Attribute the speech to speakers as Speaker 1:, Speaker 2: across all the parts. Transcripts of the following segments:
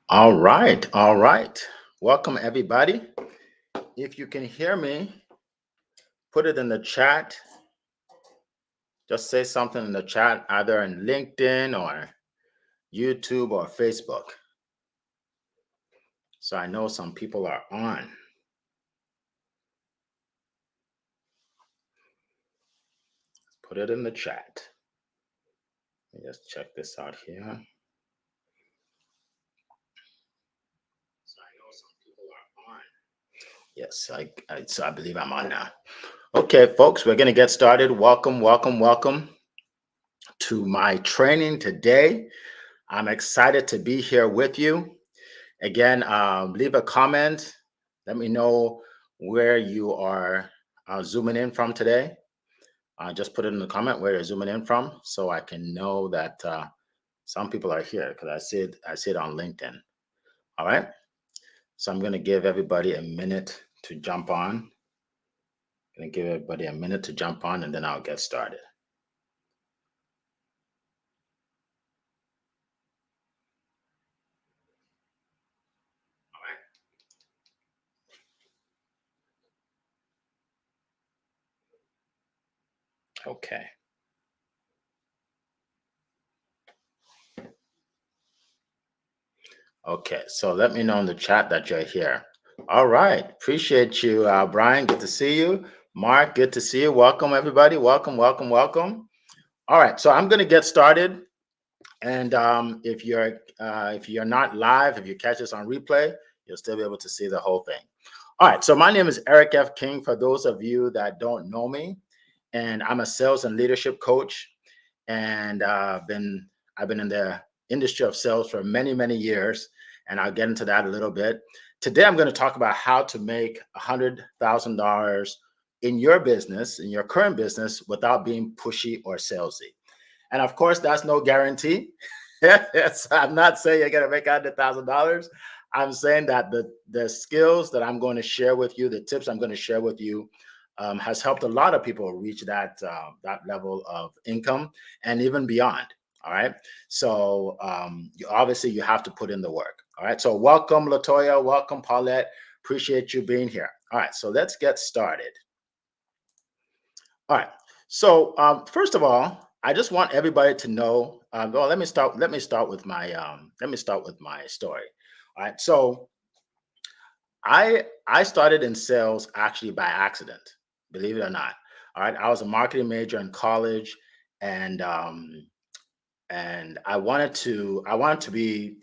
Speaker 1: All right, all right. Welcome, everybody. If you can hear me, put it in the chat. Just say something in the chat, either in LinkedIn or YouTube or Facebook. So I know some people are on. Put it in the chat. Let me just check this out here. So I know some people are on. Yes, so I believe I'm on now. Okay, folks, we're going to get started. Welcome, welcome, welcome to my training today. I'm excited to be here with you. Again, leave a comment. Let me know where you are zooming in from today. Just put it in the comment where you're zooming in from, so I can know that some people are here because I see it on LinkedIn. All right. So I'm going to give everybody a minute to jump on. I'm going to give everybody a minute to jump on, and then I'll get started. All right. Okay. Okay, so let me know in the chat that you're here. All right, appreciate you, Brian. Good to see you. Mark, good to see you. Welcome, everybody. Welcome, welcome, welcome. All right, so I'm going to get started. And if you're not live, if you catch this on replay, you'll still be able to see the whole thing. All right, so my name is Eric F. King. For those of you that don't know me, and I'm a sales and leadership coach, and I've been in the industry of sales for many, many years, and I'll get into that a little bit. Today, I'm going to talk about how to make $100,000 in your business, in your current business, without being pushy or salesy. And of course, that's no guarantee. Yes, I'm not saying you're going to make $100,000. I'm saying that the skills that I'm going to share with you, the tips I'm going to share with you, has helped a lot of people reach that level of income and even beyond. All right. So obviously you have to put in the work. All right. So welcome, Latoya. Welcome, Paulette. Appreciate you being here. All right. So let's get started. All right. So first of all, I just want everybody to know. Well, let me start. Let me start with my. Let me start with my story. All right. So I started in sales actually by accident, believe it or not. All right, I was a marketing major in college, and I wanted to be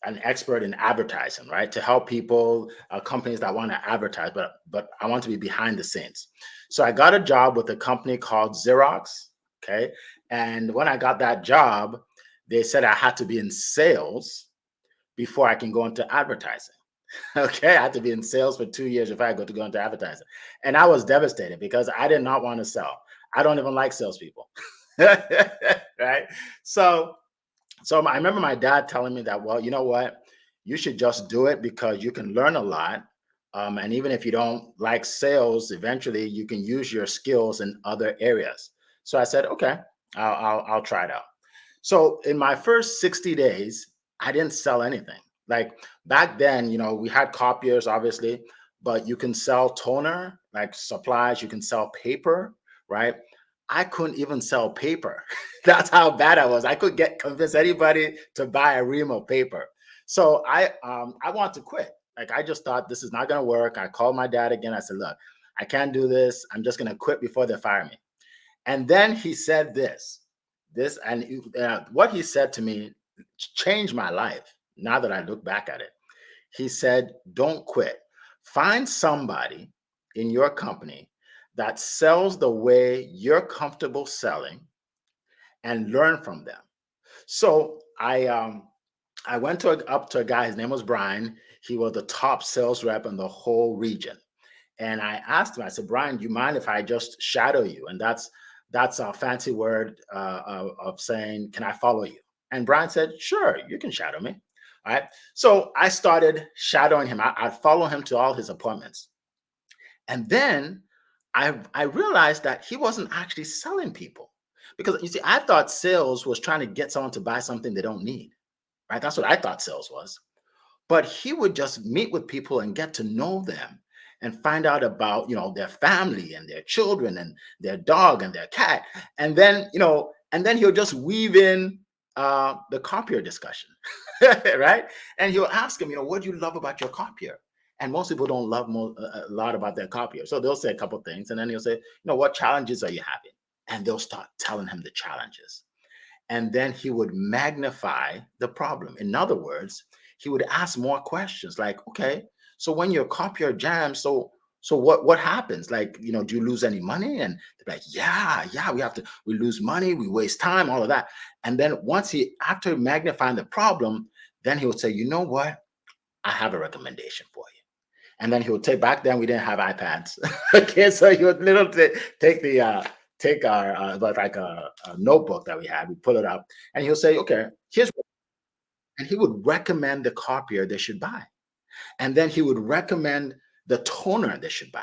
Speaker 1: an expert in advertising, right? To help people, companies that want to advertise, but I want to be behind the scenes. So I got a job with a company called Xerox. Okay, and when I got that job, they said I had to be in sales before I can go into advertising. Okay, I had to be in sales for 2 years if I go into advertising. And I was devastated because I did not want to sell. I don't even like salespeople. Right. So I remember my dad telling me that, well, you know what? You should just do it because you can learn a lot. And even if you don't like sales, eventually you can use your skills in other areas. So I said, okay, I'll try it out. So in my first 60 days, I didn't sell anything. Like back then, we had copiers, obviously, but you can sell toner, like supplies, you can sell paper, right? I couldn't even sell paper. That's how bad I was. I could convince anybody to buy a ream of paper. So I want to quit. Like I just thought this is not going to work. I called my dad again. I said, look, I can't do this. I'm just going to quit before they fire me. And then he said what he said to me changed my life. Now that I look back at it, he said, don't quit. Find somebody in your company that sells the way you're comfortable selling and learn from them. So I went up to a guy. His name was Brian. He was the top sales rep in the whole region. And I asked him, I said, Brian, do you mind if I just shadow you? And that's a fancy word of saying, can I follow you? And Brian said, sure, you can shadow me. All right. So I started shadowing him. I'd follow him to all his appointments. And then I realized that he wasn't actually selling people. Because you see, I thought sales was trying to get someone to buy something they don't need. right? That's what I thought sales was. But he would just meet with people and get to know them and find out about, their family and their children and their dog and their cat. And then, and then he'll just weave in the copier discussion, right? And he'll ask him, what do you love about your copier? And most people don't love a lot about their copier. So they'll say a couple things, and then he'll say, what challenges are you having? And they'll start telling him the challenges. And then he would magnify the problem. In other words, he would ask more questions like, okay, so when your copier jams, so what happens? Like, do you lose any money? And they're like, yeah, we lose money, we waste time, all of that. And then after magnifying the problem, then he would say, you know what? I have a recommendation for you. And then he would take, back then we didn't have iPads. Okay, so he would literally take our like a notebook that we had, we pull it up, and he'll say, okay, and he would recommend the copier they should buy. And then he would recommend the toner they should buy.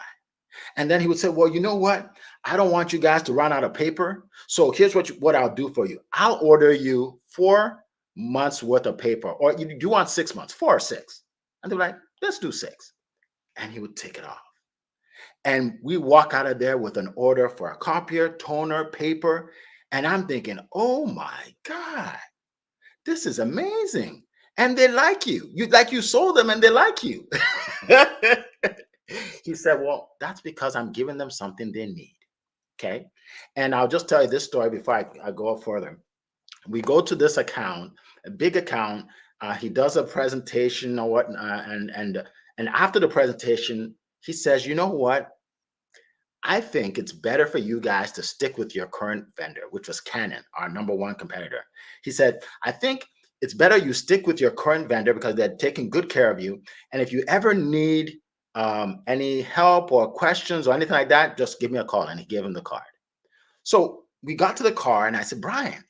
Speaker 1: And then he would say, well, you know what? I don't want you guys to run out of paper. So here's what I'll do for you. I'll order you 4 months worth of paper, or you want 6 months, 4 or 6. And they're like, let's do 6. And he would take it off. And we walk out of there with an order for a copier, toner, paper. And I'm thinking, oh my God, this is amazing. And they like you. You sold them and they like you. He said, well, that's because I'm giving them something they need. Okay. And I'll just tell you this story before I go further. We go to this account, a big account. He does a presentation or what, and after the presentation, he says, you know what? I think it's better for you guys to stick with your current vendor, which was Canon, our #1 competitor. He said, I think it's better you stick with your current vendor because they're taking good care of you. And if you ever need any help or questions or anything like that, just give me a call. And he gave him the card. So we got to the car and I said, Brian,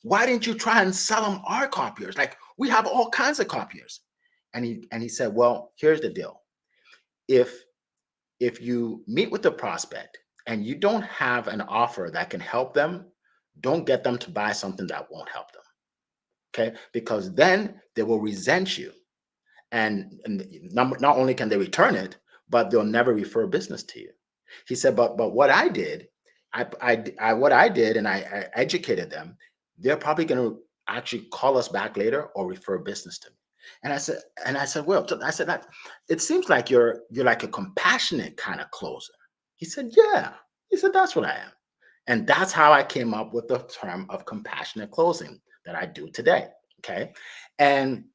Speaker 1: why didn't you try and sell them our copiers? Like, we have all kinds of copiers. And he said, well, here's the deal. If you meet with the prospect and you don't have an offer that can help them, don't get them to buy something that won't help them. Okay? Because then they will resent you. And not only can they return it, but they'll never refer business to you. He said, but what I did, what I did, and I educated them, they're probably going to actually call us back later or refer business to me. And I said, well, I said that it seems like you're like a compassionate kind of closer. He said, yeah. He said, that's what I am. And that's how I came up with the term of compassionate closing that I do today. Okay. And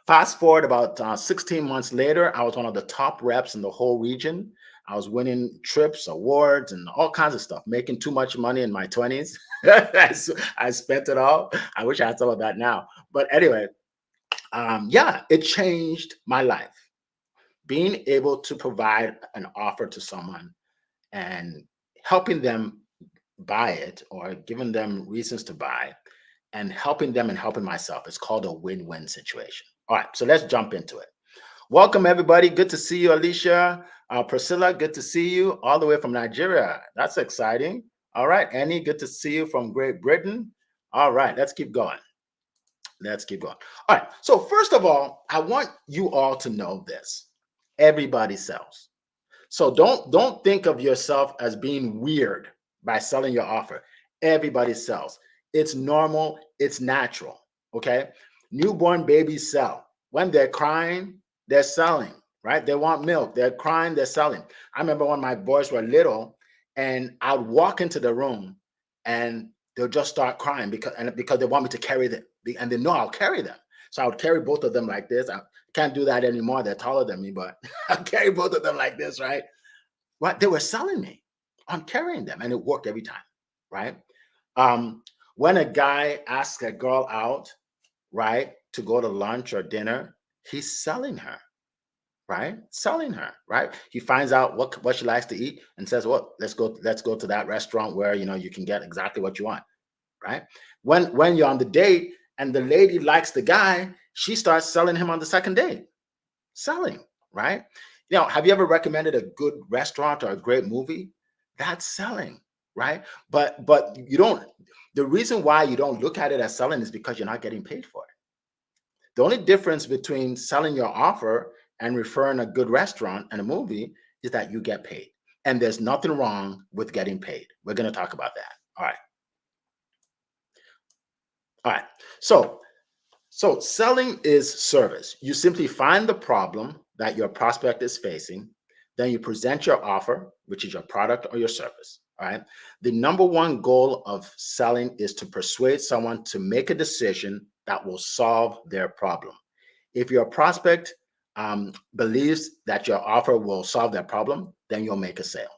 Speaker 1: fast forward about 16 months later, I was one of the top reps in the whole region. I was winning trips, awards, and all kinds of stuff, making too much money in my 20s. I spent it all. I wish I had some of that now. But anyway, yeah, it changed my life. Being able to provide an offer to someone and helping them buy it or giving them reasons to buy and helping them and helping myself. It's called a win-win situation. All right, so let's jump into it. Welcome, everybody. Good to see you, Alicia. Priscilla, good to see you all the way from Nigeria. That's exciting. All right, Annie, good to see you from Great Britain. All right, let's keep going. Let's keep going. All right, so first of all, I want you all to know this. Everybody sells. So don't think of yourself as being weird by selling your offer. Everybody sells. It's normal. It's natural. Okay. Newborn babies sell. When they're crying, they're selling, right? They want milk. They're crying, they're selling. I remember when my boys were little and I'd walk into the room and they'll just start crying because they want me to carry them and they know I'll carry them. So I would carry both of them like this. I can't do that anymore. They're taller than me, but I carry both of them like this, right? What they were selling me on carrying them, and it worked every time, right? When a guy asks a girl out, right, to go to lunch or dinner, he's selling her, right? Selling her, right? He finds out what she likes to eat and says, "Well, let's go to that restaurant where you can get exactly what you want," right? When you're on the date and the lady likes the guy, she starts selling him on the second date. Selling, right? Have you ever recommended a good restaurant or a great movie? That's selling, right? But you don't. The reason why you don't look at it as selling is because you're not getting paid for it. The only difference between selling your offer and referring a good restaurant and a movie is that you get paid. And there's nothing wrong with getting paid. We're going to talk about that. All right. All right. So selling is service. You simply find the problem that your prospect is facing, then you present your offer, which is your product or your service. All right. The number one goal of selling is to persuade someone to make a decision that will solve their problem. If your prospect believes that your offer will solve their problem, then you'll make a sale.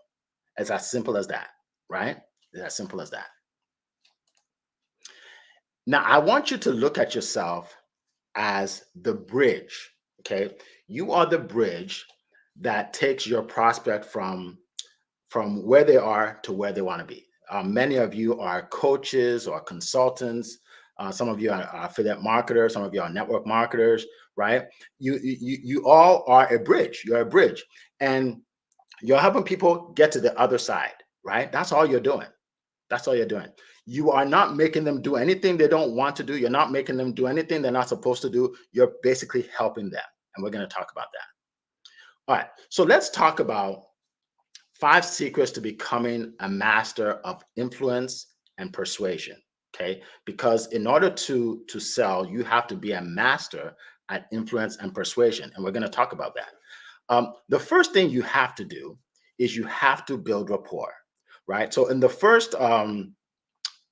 Speaker 1: It's as simple as that, right? It's as simple as that. Now, I want you to look at yourself as the bridge. Okay, you are the bridge that takes your prospect from where they are to where they want to be. Many of you are coaches or consultants. Some of you are affiliate marketers. Some of you are network marketers. Right? You all are a bridge. You're a bridge, and you're helping people get to the other side. Right? That's all you're doing. That's all you're doing. You are not making them do anything they don't want to do. You're not making them do anything they're not supposed to do. You're basically helping them. And we're going to talk about that. All right. So let's talk about 5 secrets to becoming a master of influence and persuasion. Okay. Because in order to sell, you have to be a master at influence and persuasion. And we're going to talk about that. The first thing you have to do is you have to build rapport. Right. So in the first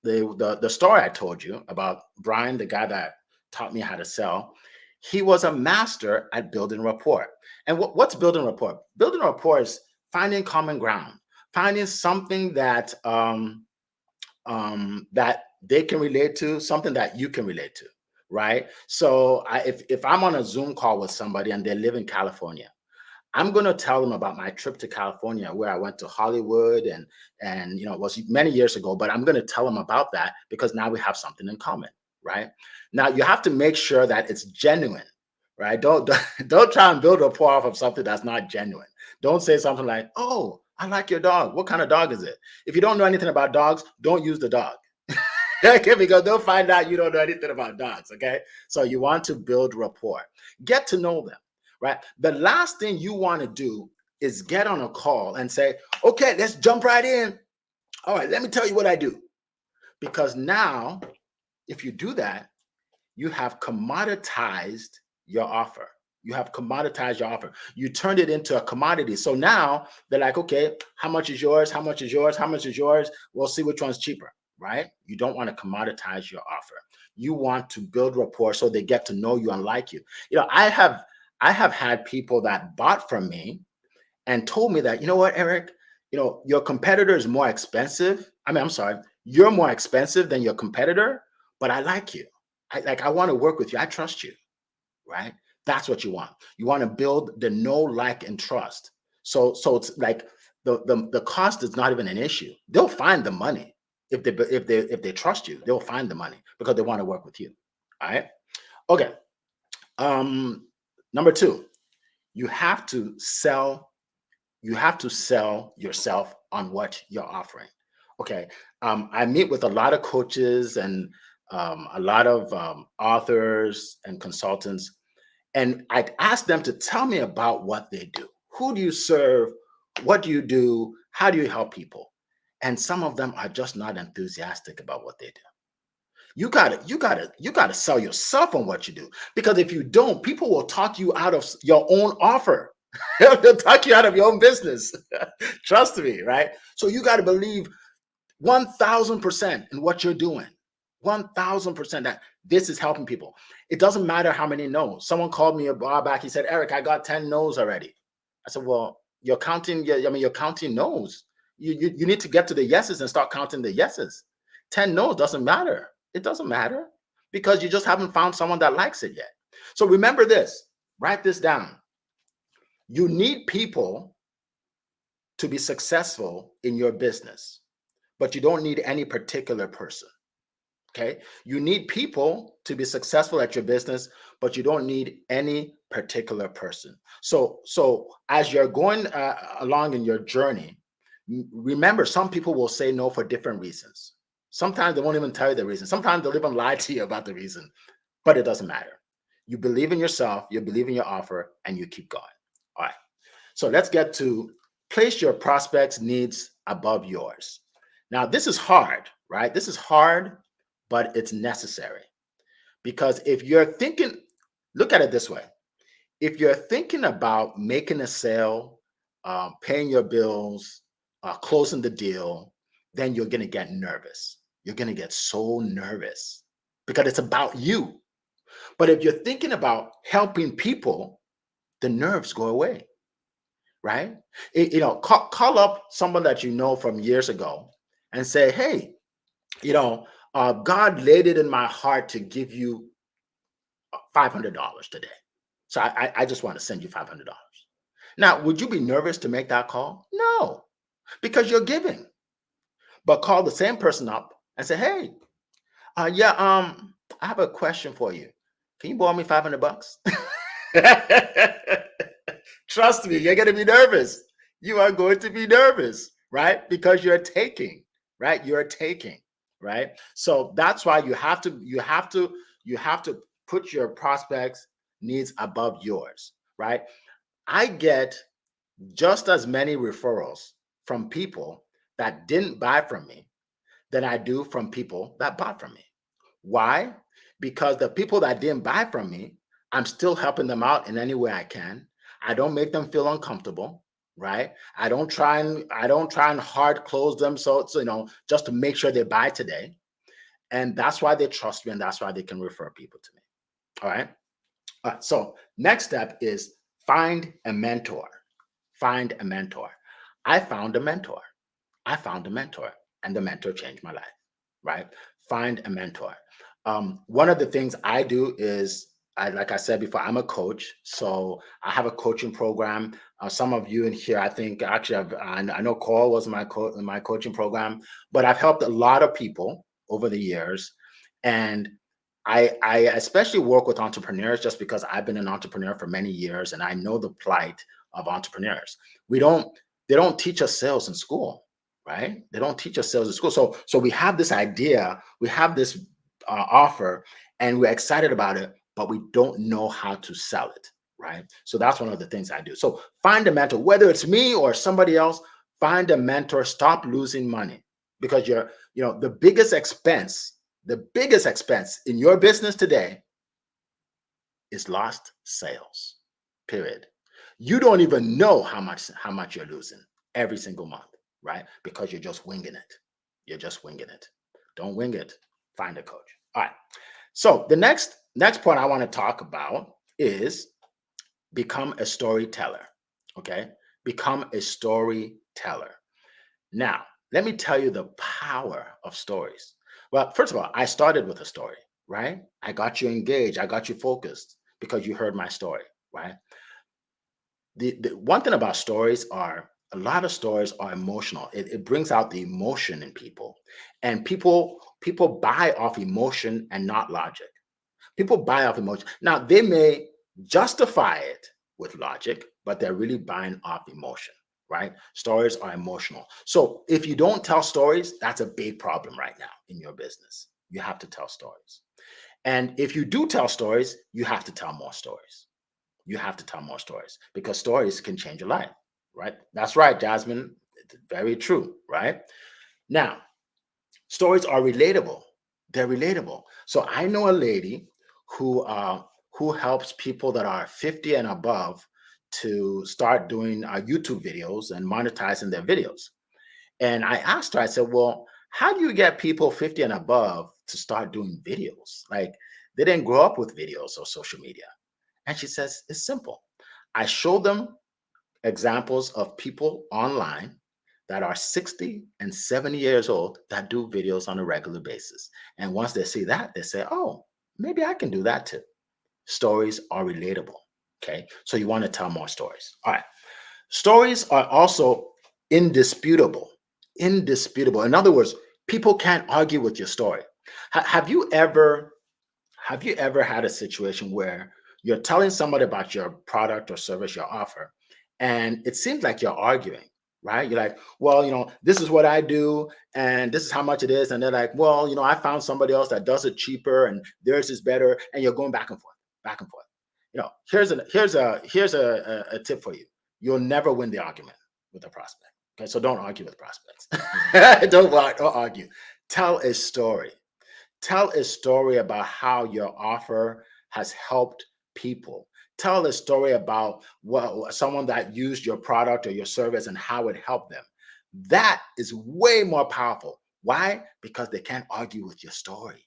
Speaker 1: the story I told you about Brian, the guy that taught me how to sell, he was a master at building rapport. And what's building rapport? Building rapport is finding common ground, finding something that that they can relate to, something that you can relate to, right? So if I'm on a Zoom call with somebody and they live in California, I'm going to tell them about my trip to California, where I went to Hollywood, and it was many years ago, but I'm going to tell them about that because now we have something in common, right? Now you have to make sure that it's genuine, right? Don't try and build rapport off of something that's not genuine. Don't say something like, "Oh, I like your dog. What kind of dog is it?" If you don't know anything about dogs, don't use the dog. Okay, because they'll find out you don't know anything about dogs. Okay, so you want to build rapport, get to know them. Right. The last thing you want to do is get on a call and say, "Okay, let's jump right in. All right, let me tell you what I do." Because now, if you do that, you have commoditized your offer. You have commoditized your offer. You turned it into a commodity. So now they're like, "Okay, how much is yours? How much is yours? How much is yours? We'll see which one's cheaper." Right? You don't want to commoditize your offer. You want to build rapport so they get to know you and like you. I have had people that bought from me and told me that, "You know what, Eric, your competitor is more expensive. I mean, I'm sorry, you're more expensive than your competitor, but I like you. I want to work with you. I trust you." Right? That's what you want. You want to build the know, like, and trust. So it's like the cost is not even an issue. They'll find the money if they trust you. They'll find the money because they want to work with you. All right. Okay. Number 2, you have to sell yourself on what you're offering. Okay. I meet with a lot of coaches and a lot of authors and consultants, and I'd ask them to tell me about what they do. Who do you serve? What do you do? How do you help people? And some of them are just not enthusiastic about what they do. You gotta sell yourself on what you do, because if you don't, people will talk you out of your own offer. They'll talk you out of your own business. Trust me, right? So you got to believe 1,000% in what you're doing. 1,000% that this is helping people. It doesn't matter how many no's. Someone called me a while back. He said, "Eric, I got 10 no's already." I said, "Well, you're counting. You're counting no's. You need to get to the yeses and start counting the yeses. 10 no's doesn't matter. It doesn't matter because you just haven't found someone that likes it yet." So remember this. Write this down. You need people to be successful in your business, but you don't need any particular person. Okay. You need people to be successful at your business, but you don't need any particular person. So as you're going along in your journey, remember, some people will say no for different reasons. Sometimes they won't even tell you the reason. Sometimes they'll even lie to you about the reason, but it doesn't matter. You believe in yourself, you believe in your offer, and you keep going. All right. So let's get to place your prospects' needs above yours. Now, this is hard, right? This is hard, but it's necessary. Because if you're thinking, look at it this way. If you're thinking about making a sale, paying your bills, closing the deal, then you're going to get nervous. You're going to get so nervous because it's about you. But if you're thinking about helping people, the nerves go away, right? Call up someone that you know from years ago and say, hey, God laid it in my heart to give you $500 today. So I just want to send you $500. Now, would you be nervous to make that call? No, because you're giving. But call the same person up and say, hey, I have a question for you. Can you borrow me $500? Trust me, you're going to be nervous. You are going to be nervous, right? Because you're taking, right? You're taking, right? So that's why you have to put your prospects' needs above yours, right? I get just as many referrals from people that didn't buy from me than I do from people that bought from me. Why? Because the people that didn't buy from me, I'm still helping them out in any way I can. I don't make them feel uncomfortable, right? I don't try and hard close them so just to make sure they buy today. And that's why they trust me, and that's why they can refer people to me. All right. So next step is find a mentor. Find a mentor. I found a mentor. I found a mentor, and the mentor changed my life, right? Find a mentor. One of the things I do is, like I said before, I'm a coach. So I have a coaching program. Some of you in here, I think, actually, I know Cole was my coaching program, but I've helped a lot of people over the years. And I especially work with entrepreneurs just because I've been an entrepreneur for many years and I know the plight of entrepreneurs. They don't teach us sales in school, right? They don't teach us sales in school. So we have this idea, we have this offer, and we're excited about it, but we don't know how to sell it, right? So that's one of the things I do. So find a mentor, whether it's me or somebody else. Find a mentor. Stop losing money, because the biggest expense in your business today is lost sales. Period. You don't even know how much you're losing every single month, right? Because you're just winging it. You're just winging it. Don't wing it. Find a coach. All right. So the next point I want to talk about is become a storyteller. Okay? Become a storyteller. Now, let me tell you the power of stories. Well, first of all, I started with a story, right? I got you engaged. I got you focused because you heard my story, right? The one thing about stories are, a lot of stories are emotional. It brings out the emotion in people, and people buy off emotion and not logic. People buy off emotion. Now, they may justify it with logic, but they're really buying off emotion, right? Stories are emotional. So if you don't tell stories, that's a big problem right now in your business. You have to tell stories. And if you do tell stories, you have to tell more stories. You have to tell more stories, because stories can change your life, right? That's right, Jasmine. It's very true, right? Now, stories are relatable. They're relatable. So I know a lady who helps people that are 50 and above to start doing YouTube videos and monetizing their videos. And I asked her, I said, well, how do you get people 50 and above to start doing videos? Like, they didn't grow up with videos or social media. And she says, it's simple. I show them examples of people online that are 60 and 70 years old that do videos on a regular basis. And once they see that, they say, oh, maybe I can do that too. Stories are relatable. Okay. So you want to tell more stories. All right. Stories are also indisputable. Indisputable. In other words, people can't argue with your story. Have you ever had a situation where you're telling somebody about your product or service, your offer, and it seems like you're arguing, right? You're like, well, this is what I do and this is how much it is. And they're like, well, I found somebody else that does it cheaper and theirs is better. And you're going back and forth, back and forth. Here's a tip for you. You'll never win the argument with a prospect. Okay, so don't argue with prospects. Don't argue. Tell a story. Tell a story about how your offer has helped people. Tell a story about someone that used your product or your service and how it helped them. That is way more powerful. Why? Because they can't argue with your story.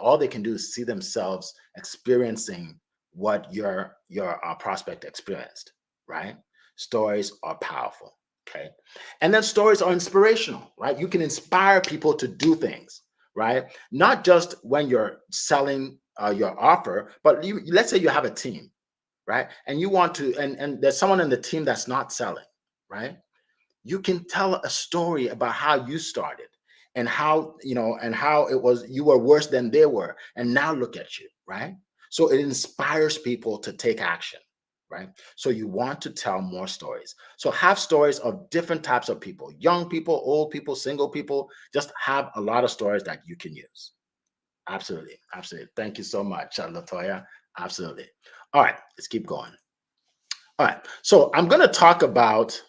Speaker 1: All they can do is see themselves experiencing what your prospect experienced, right? Stories are powerful. Okay. And then stories are inspirational, right? You can inspire people to do things, right? Not just when you're selling your offer, but let's say you have a team, right? And you want to, and there's someone in the team that's not selling, right? You can tell a story about how you started and how it was you were worse than they were, and now look at you, right? So it inspires people to take action, right? So you want to tell more stories. So have stories of different types of people: young people, old people, single people. Just have a lot of stories that you can use. Absolutely, absolutely. Thank you so much, Latoya. Absolutely. All right, let's keep going. All right, so I'm going to talk about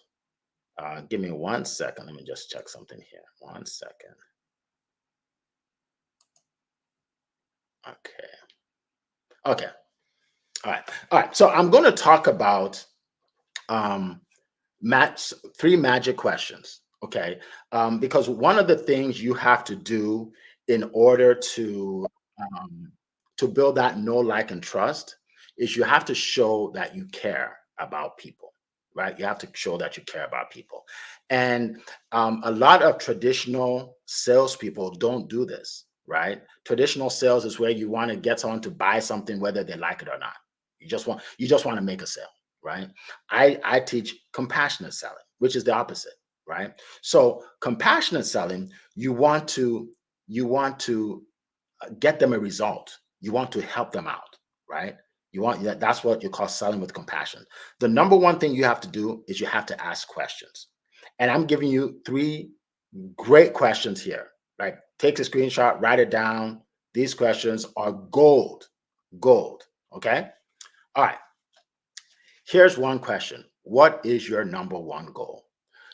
Speaker 1: give me 1 second. Let me just check something here. 1 second. Okay. Okay. All right. All right. So I'm going to talk about um, three magic questions. Okay. Because one of the things you have to do in order um, to build that know, like, and trust is you have to show that you care about people, right? You have to show that you care about people. And a lot of traditional salespeople don't do this, right? Traditional sales is where you want to get someone to buy something whether they like it or not. You just want to make a sale, right? I teach compassionate selling, which is the opposite, right? So compassionate selling, you want to get them a result. You want to help them out, right? That's what you call selling with compassion. The number one thing you have to do is you have to ask questions. And I'm giving you three great questions here. Like, take a screenshot, write it down. These questions are gold. Gold. Okay. All right. Here's one question. What is your number one goal?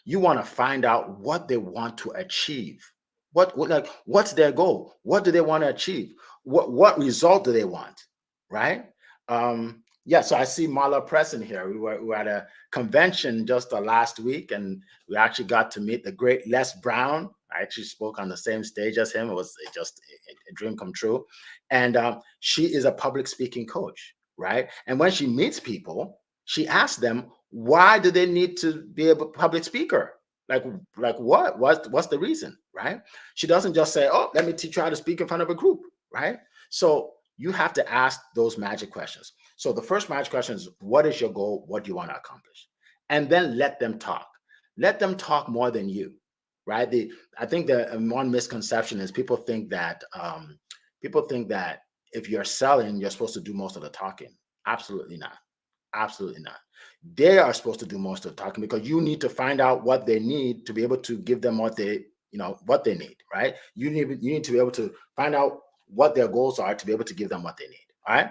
Speaker 1: You want to find out what they want to achieve. What's their goal? What do they want to achieve? What result do they want? Right? Yeah, so I see Marla Preston here. We were at a convention just last week, and we actually got to meet the great Les Brown. I actually spoke on the same stage as him. It was just a dream come true. And she is a public speaking coach, right? And when she meets people, she asks them, why do they need to be a public speaker? Like what? What's the reason, right? She doesn't just say, oh, let me teach you how to speak in front of a group, right? So you have to ask those magic questions. So the first magic question is, what is your goal? What do you want to accomplish? And then let them talk. Let them talk more than you, right? I think the one misconception is people think that if you're selling, you're supposed to do most of the talking. Absolutely not. Absolutely not. They are supposed to do most of the talking because you need to find out what they need to be able to give them what they need, right? You need to be able to find out what their goals are to be able to give them what they need. All right.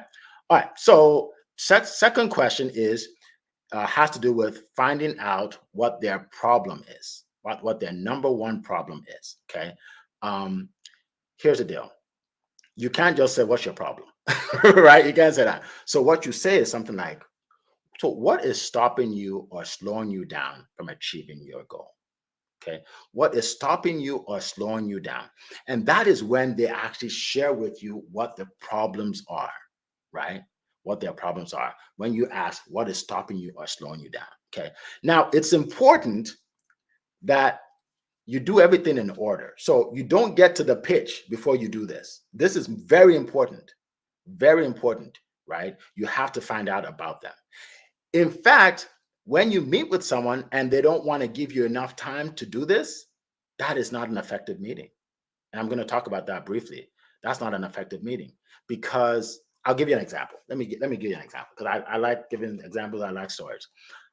Speaker 1: All right. So second question is has to do with finding out what their problem is, what their number one problem is. Okay. Um, Here's the deal. You can't just say, what's your problem? Right? You can't say that. So what you say is something like, so what is stopping you or slowing you down from achieving your goal? Okay. What is stopping you or slowing you down? And that is when they actually share with you what the problems are, right? What their problems are. When you ask, what is stopping you or slowing you down? Okay. Now, it's important that you do everything in order. So you don't get to the pitch before you do this. This is very important, right? You have to find out about them. In fact, when you meet with someone and they don't want to give you enough time to do this, that is not an effective meeting. And I'm going to talk about that briefly. That's not an effective meeting because I'll give you an example. Let me give you an example because I like giving examples. I like stories.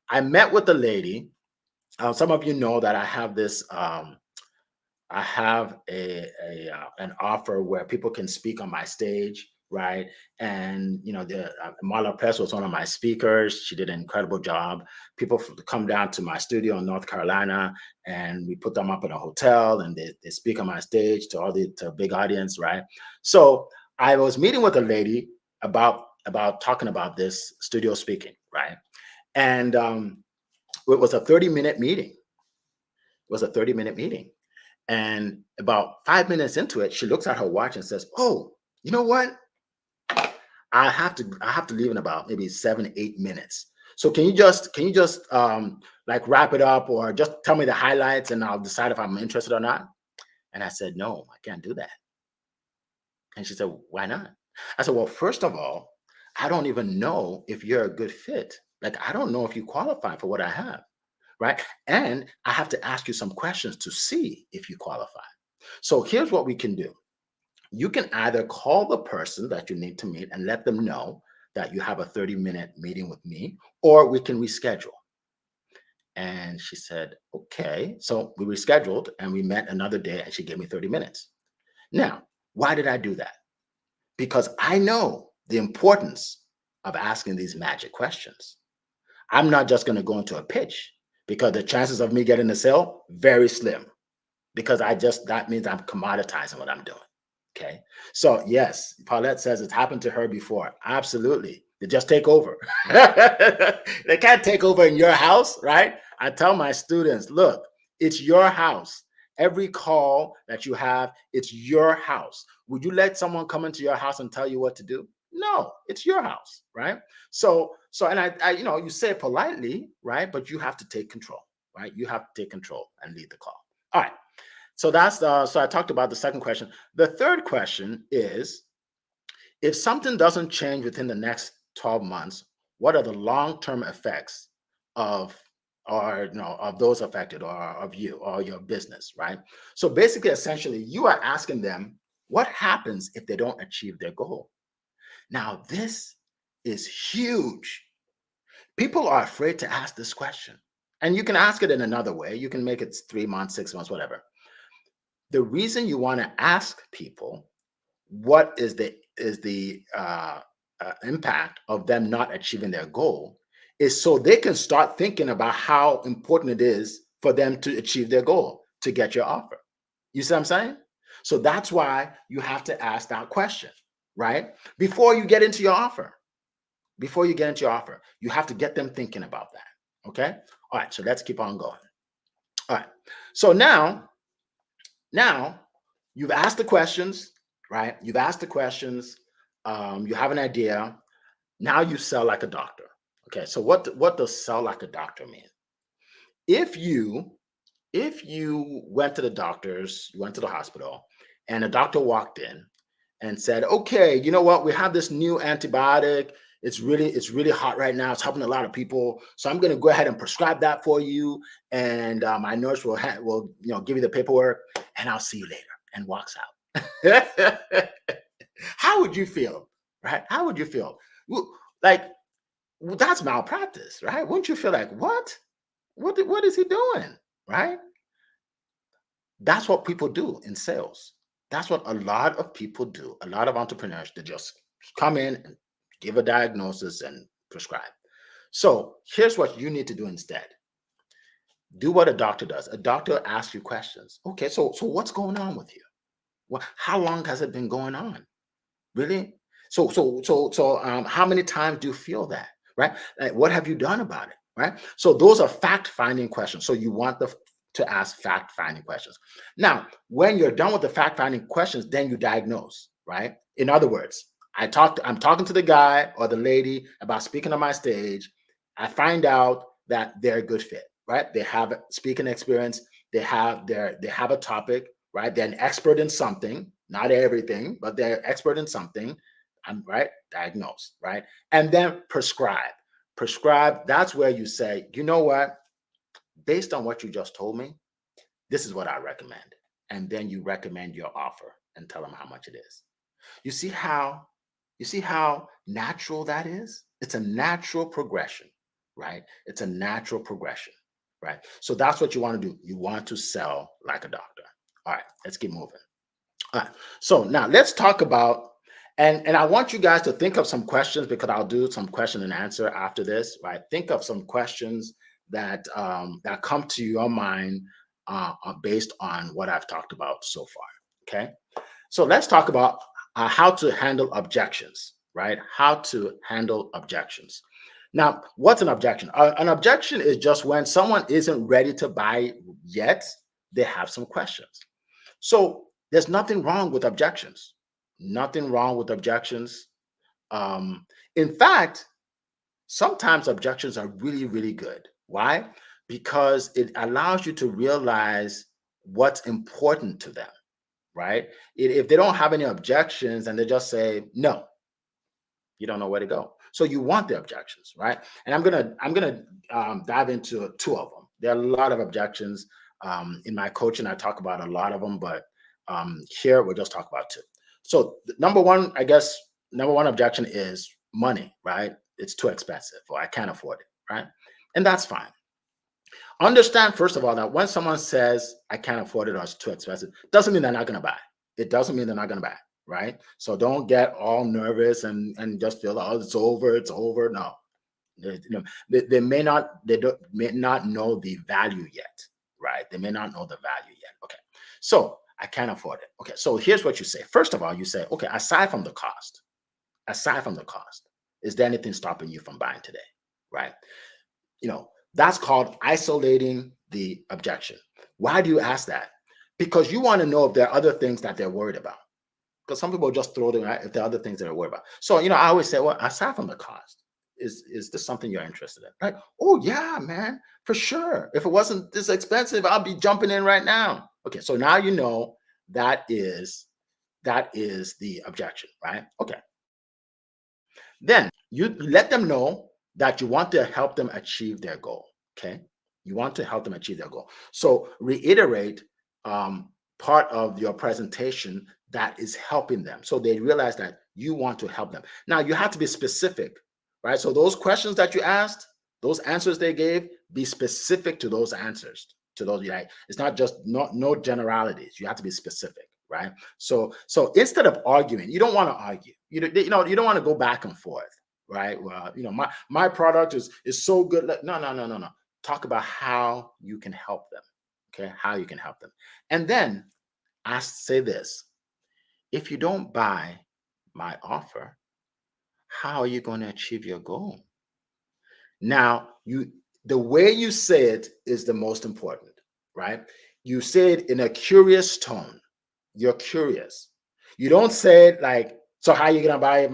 Speaker 1: I met with a lady. Some of you know that I have this. I have an offer where people can speak on my stage right? And the Marla Press was one of my speakers. She did an incredible job. People come down to my studio in North Carolina, and we put them up in a hotel, and they speak on my stage to a big audience, right? So I was meeting with a lady about talking about this studio speaking, right? And it was a 30-minute meeting. It was a 30-minute meeting. And about 5 minutes into it, she looks at her watch and says, "Oh, you know what? I have to leave in about maybe 7, 8 minutes. So can you just like wrap it up or just tell me the highlights and I'll decide if I'm interested or not?" And I said, "No, I can't do that." And she said, "Why not?" I said, "Well, first of all, I don't even know if you're a good fit. Like, I don't know if you qualify for what I have, right? And I have to ask you some questions to see if you qualify." So here's what we can do. You can either call the person that you need to meet and let them know that you have a 30-minute meeting with me, or we can reschedule. And she said, "Okay." So we rescheduled and we met another day and she gave me 30 minutes. Now, why did I do that? Because I know the importance of asking these magic questions. I'm not just going to go into a pitch because the chances of me getting the sale, very slim, because that means I'm commoditizing what I'm doing. Okay. So yes, Paulette says it's happened to her before. Absolutely. They just take over. They can't take over in your house, right? I tell my students, look, it's your house. Every call that you have, it's your house. Would you let someone come into your house and tell you what to do? No, it's your house, right? And you say it politely, right? But you have to take control, right? You have to take control and lead the call. All right. So so I talked about the second question. The third question is, if something doesn't change within the next 12 months, what are the long-term effects of of those affected or of you or your business, right? So basically, essentially, you are asking them what happens if they don't achieve their goal. Now, this is huge. People are afraid to ask this question. And you can ask it in another way. You can make it 3 months, 6 months, whatever. The reason you want to ask people what is the impact of them not achieving their goal is so they can start thinking about how important it is for them to achieve their goal to get your offer. You see what I'm saying? So that's why you have to ask that question, right? Before you get into your offer. Before you get into your offer, you have to get them thinking about that. Okay? All right, so let's keep on going. All right. So now you've asked the questions, right? You've asked the questions. You have an idea. Now you sell like a doctor. Okay, so what does sell like a doctor mean? If you went to the doctors, you went to the hospital, and a doctor walked in and said, "Okay, you know what? We have this new antibiotic. It's really hot right now. It's helping a lot of people. So I'm going to go ahead and prescribe that for you, and my nurse will give you the paperwork, and I'll see you later." And walks out. How would you feel, right? How would you feel? Like, that's malpractice, right? Wouldn't you feel like, what is he doing, right? That's what people do in sales. That's what a lot of people do. A lot of entrepreneurs, they just come in and give a diagnosis and prescribe. So here's what you need to do instead. Do what a doctor does. A doctor asks you questions. Okay, so what's going on with you? How long has it been going on? Really? So how many times do you feel that? Right? Like, what have you done about it? Right? So those are fact-finding questions. So you want to ask fact-finding questions. Now, when you're done with the fact-finding questions, then you diagnose, right? In other words, I'm talking to the guy or the lady about speaking on my stage. I find out that they're a good fit, right? They have speaking experience, they have a topic, right? They're an expert in something, not everything, but they're expert in something. I'm right, diagnose, right? And then prescribe. Prescribe, that's where you say, you know what? Based on what you just told me, this is what I recommend. And then you recommend your offer and tell them how much it is. You see how natural that is? It's a natural progression, right? It's a natural progression, right? So that's what you want to do. You want to sell like a doctor. All right, let's keep moving. All right. So now let's talk about And I want you guys to think of some questions because I'll do some question and answer after this, right? Think of some questions that that come to your mind based on what I've talked about so far. Okay, so let's talk about how to handle objections, right? How to handle objections. Now, what's an objection? An objection is just when someone isn't ready to buy yet, they have some questions. So there's nothing wrong with objections. Nothing wrong with objections. Um, in fact, sometimes objections are really, really good. Why? Because it allows you to realize what's important to them, right? If they don't have any objections and they just say no, you don't know where to go. So you want the objections, right? And I'm gonna dive into two of them. There are a lot of objections in my coaching. I talk about a lot of them, but here we'll just talk about two. So number one, I guess number one objection is money, right? It's too expensive, or I can't afford it, right? And that's fine. Understand first of all that when someone says I can't afford it or it's too expensive, doesn't mean they're not going to buy. It doesn't mean they're not going to buy, right? So don't get all nervous and just feel oh it's over, it's over. No, they may not may not know the value yet, right? They may not know the value yet. Okay, so I can't afford it. Okay, so here's what you say. First of all, you say, okay, aside from the cost, is there anything stopping you from buying today, right? That's called isolating the objection. Why do you ask that? Because you want to know if there are other things that they're worried about. Because some people just throw them right if there are other things that they're worried about. So, I always say, well, aside from the cost, is this something you're interested in? Like, oh yeah, man, for sure. If it wasn't this expensive, I'll be jumping in right now. Okay, so now you know that is the objection, right? Okay. Then you let them know that you want to help them achieve their goal. Okay. You want to help them achieve their goal. So reiterate part of your presentation that is helping them. So they realize that you want to help them. Now you have to be specific, right? So those questions that you asked, those answers they gave, be specific to those answers. To those, right? It's not just no generalities. You have to be specific, right? So instead of arguing, you don't want to argue. You don't want to go back and forth, right? Well, my product is so good. No, no, no, no, no. Talk about how you can help them. Okay, how you can help them, and then I say this: if you don't buy my offer, how are you going to achieve your goal? Now, the way you say it is the most important, right? You say it in a curious tone. You're curious. You don't say it like, so how are you gonna buy it?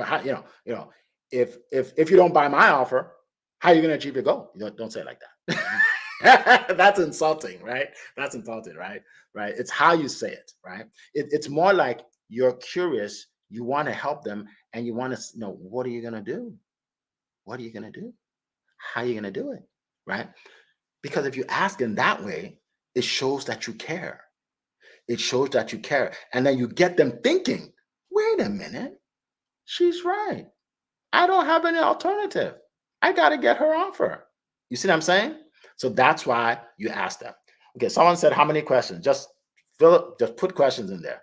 Speaker 1: If you don't buy my offer, how are you gonna achieve your goal? You don't say it like that. That's insulting, right? That's insulting, right? Right. It's how you say it, right? It's more like you're curious, you want to help them, and you want to know what are you gonna do? What are you gonna do? How are you gonna do it? Right? Because if you ask in that way, it shows that you care. It shows that you care. And then you get them thinking, wait a minute, she's right. I don't have any alternative. I got to get her offer. You see what I'm saying? So that's why you ask them. Okay, someone said, how many questions? Just just put questions in there.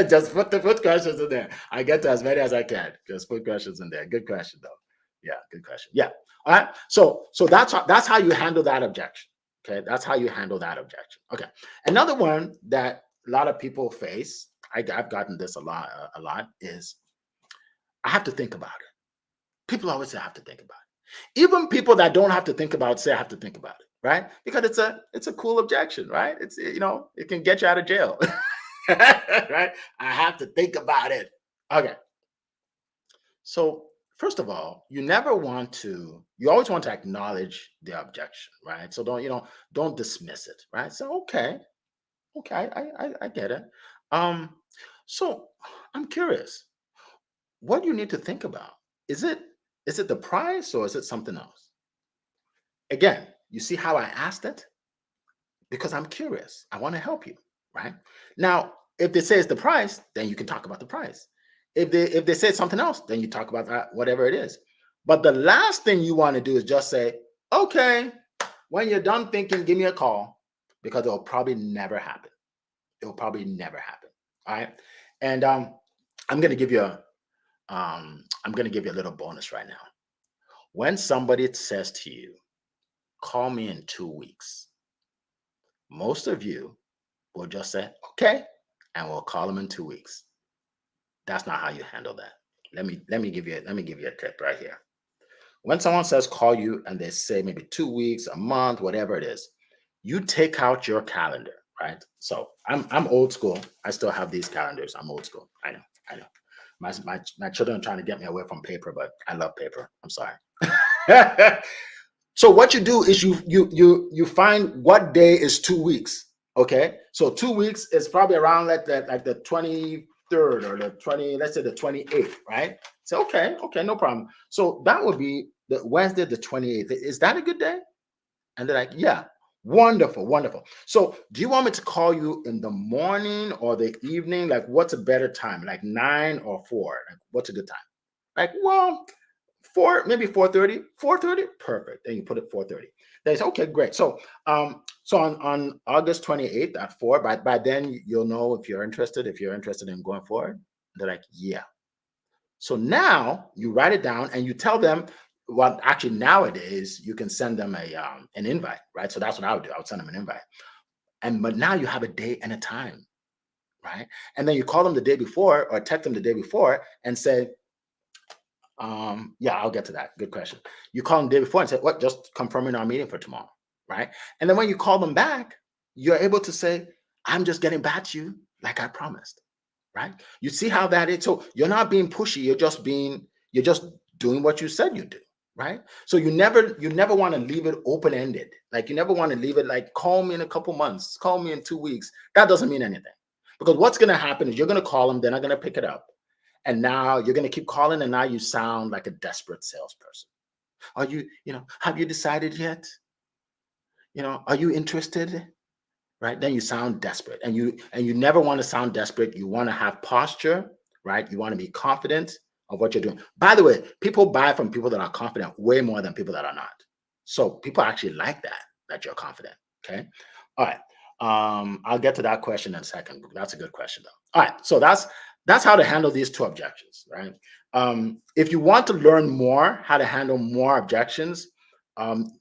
Speaker 1: Just put questions in there. I get to as many as I can. Just put questions in there. Good question, though. Yeah, good question. Yeah. All right. So that's how you handle that objection. Okay, that's how you handle that objection. Okay. Another one that a lot of people face, I've gotten this a lot, is I have to think about it. People always say I have to think about it. Even people that don't have to think about it say I have to think about it, right? Because it's a cool objection, right? It can get you out of jail. Right? I have to think about it. Okay. So first of all, you always want to acknowledge the objection, right? So don't dismiss it, right? So okay, I get it. Um, so I'm curious, what do you need to think about? Is it is it the price or is it something else? Again, you see how I asked it? Because I'm curious. I want to help you, right? Now, if they say it's the price, then you can talk about the price. If they say something else, then you talk about that, whatever it is. But the last thing you want to do is just say, okay, when you're done thinking, give me a call, because it'll probably never happen. It will probably never happen. All right. And I'm going to give you I'm going to give you a little bonus right now. When somebody says to you, call me in 2 weeks, most of you will just say, okay, and we'll call them in 2 weeks. That's not how you handle that. Let me give you a tip right here. When someone says call you and they say maybe 2 weeks, a month, whatever it is, you take out your calendar, right? So I'm old school. I still have these calendars. I'm old school. I know, I know. My children are trying to get me away from paper, but I love paper. I'm sorry. So what you do is you find what day is 2 weeks. Okay, so 2 weeks is probably around like the 23rd or the 20, let's say the 28th, right? So okay, no problem. So that would be the Wednesday the 28th. Is that a good day? And they're like, yeah, wonderful, wonderful. So do you want me to call you in the morning or the evening? Like, what's a better time? Like 9 or 4? Like, what's a good time? Like, well, maybe 4:30. 4:30, perfect. Then you put it 4:30. They say, okay, great. So on August 28th at 4, by then you'll know if you're interested, in going forward. They're like, yeah. So now you write it down and you tell them. Well, actually nowadays you can send them an invite, right? So that's what I would do. I would send them an invite. But now you have a day and a time, right? And then you call them the day before or text them the day before and say, yeah, I'll get to that. Good question. You call them the day before and say, what, just confirming our meeting for tomorrow, right? And then when you call them back, you're able to say, I'm just getting back to you like I promised, right? You see how that is? So you're not being pushy, you're just doing what you said you do, right? So you never want to leave it open-ended. Like you never want to leave it like, call me in a couple months, call me in 2 weeks. That doesn't mean anything. Because what's going to happen is you're going to call them, they're not going to pick it up. And now you're going to keep calling, and now you sound like a desperate salesperson. Have you decided yet? Are you interested? Right? Then you sound desperate. And you never want to sound desperate. You want to have posture, right? You want to be confident of what you're doing. By the way, people buy from people that are confident way more than people that are not. So people actually like that you're confident. Okay. All right. I'll get to that question in a second. That's a good question though. All right. So that's how to handle these two objections, right? If you want to learn more how to handle more objections,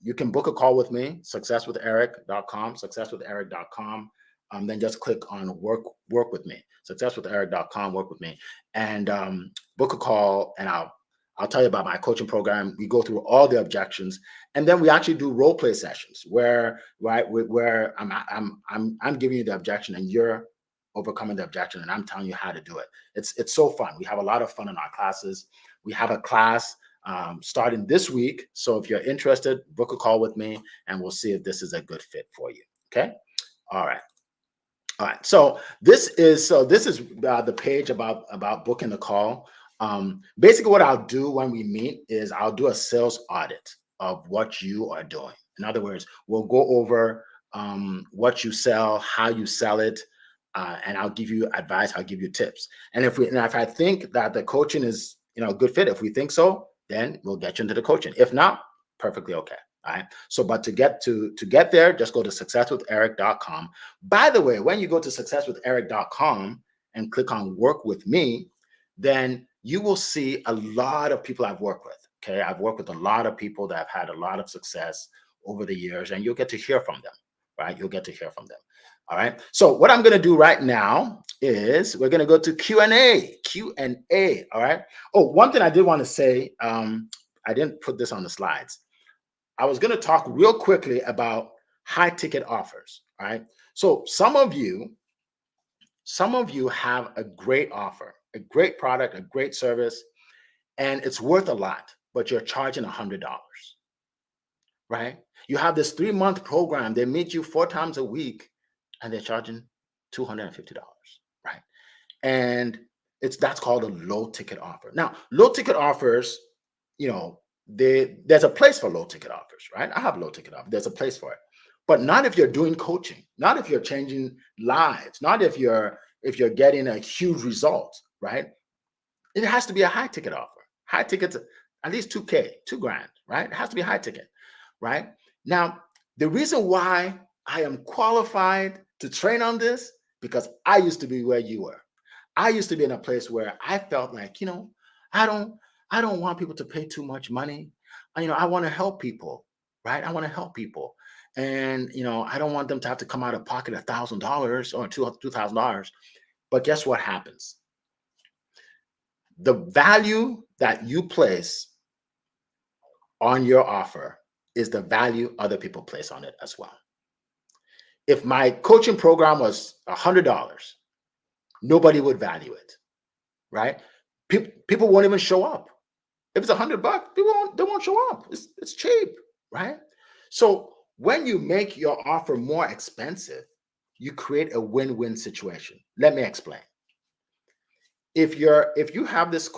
Speaker 1: you can book a call with me, successwitheric.com, successwitheric.com. Then just click on work with me, successwitheric.com, work with me, and book a call, and I'll tell you about my coaching program. We go through all the objections, and then we actually do role play sessions where I'm giving you the objection and you're overcoming the objection, and I'm telling you how to do it. It's so fun. We have a lot of fun in our classes. We have a class starting this week. So if you're interested, book a call with me and we'll see if this is a good fit for you. Okay. All right. All right. So this is the page about booking the call. Basically what I'll do when we meet is I'll do a sales audit of what you are doing. In other words, we'll go over what you sell, how you sell it, and I'll give you advice. I'll give you tips. And if I think that the coaching is a good fit, if we think so, then we'll get you into the coaching. If not, perfectly okay. All right. So, but to get there, just go to successwitheric.com. By the way, when you go to successwitheric.com and click on work with me, then you will see a lot of people I've worked with. Okay. I've worked with a lot of people that have had a lot of success over the years, and you'll get to hear from them, right? You'll get to hear from them. All right. So what I'm going to do right now is we're going to go to Q&A. Q&A. All right. Oh, one thing I did want to say, I didn't put this on the slides. I was going to talk real quickly about high ticket offers. All right. So some of you have a great offer, a great product, a great service, and it's worth a lot, but you're charging $100. Right. You have this 3-month program. They meet you 4 times a week, and they're charging $250, right? And that's called a low ticket offer. Now, low ticket offers, there's a place for low ticket offers, right? I have low ticket offers. There's a place for it, but not if you're doing coaching, not if you're changing lives, not if you're getting a huge result, right? It has to be a high ticket offer. High tickets, at least $2K, $2,000, right? It has to be high ticket, right? Now, the reason why I am qualified to train on this, because I used to be where you were. I used to be in a place where I felt like, I don't I don't want people to pay too much money. I want to help people, right? I want to help people. And I don't want them to have to come out of pocket $1,000 or $2,000. But guess what happens? The value that you place on your offer is the value other people place on it as well. If my coaching program was $100, nobody would value it, right? People won't even show up. If it's $100, they won't show up. It's cheap, right? So when you make your offer more expensive, you create a win-win situation. Let me explain. If you have this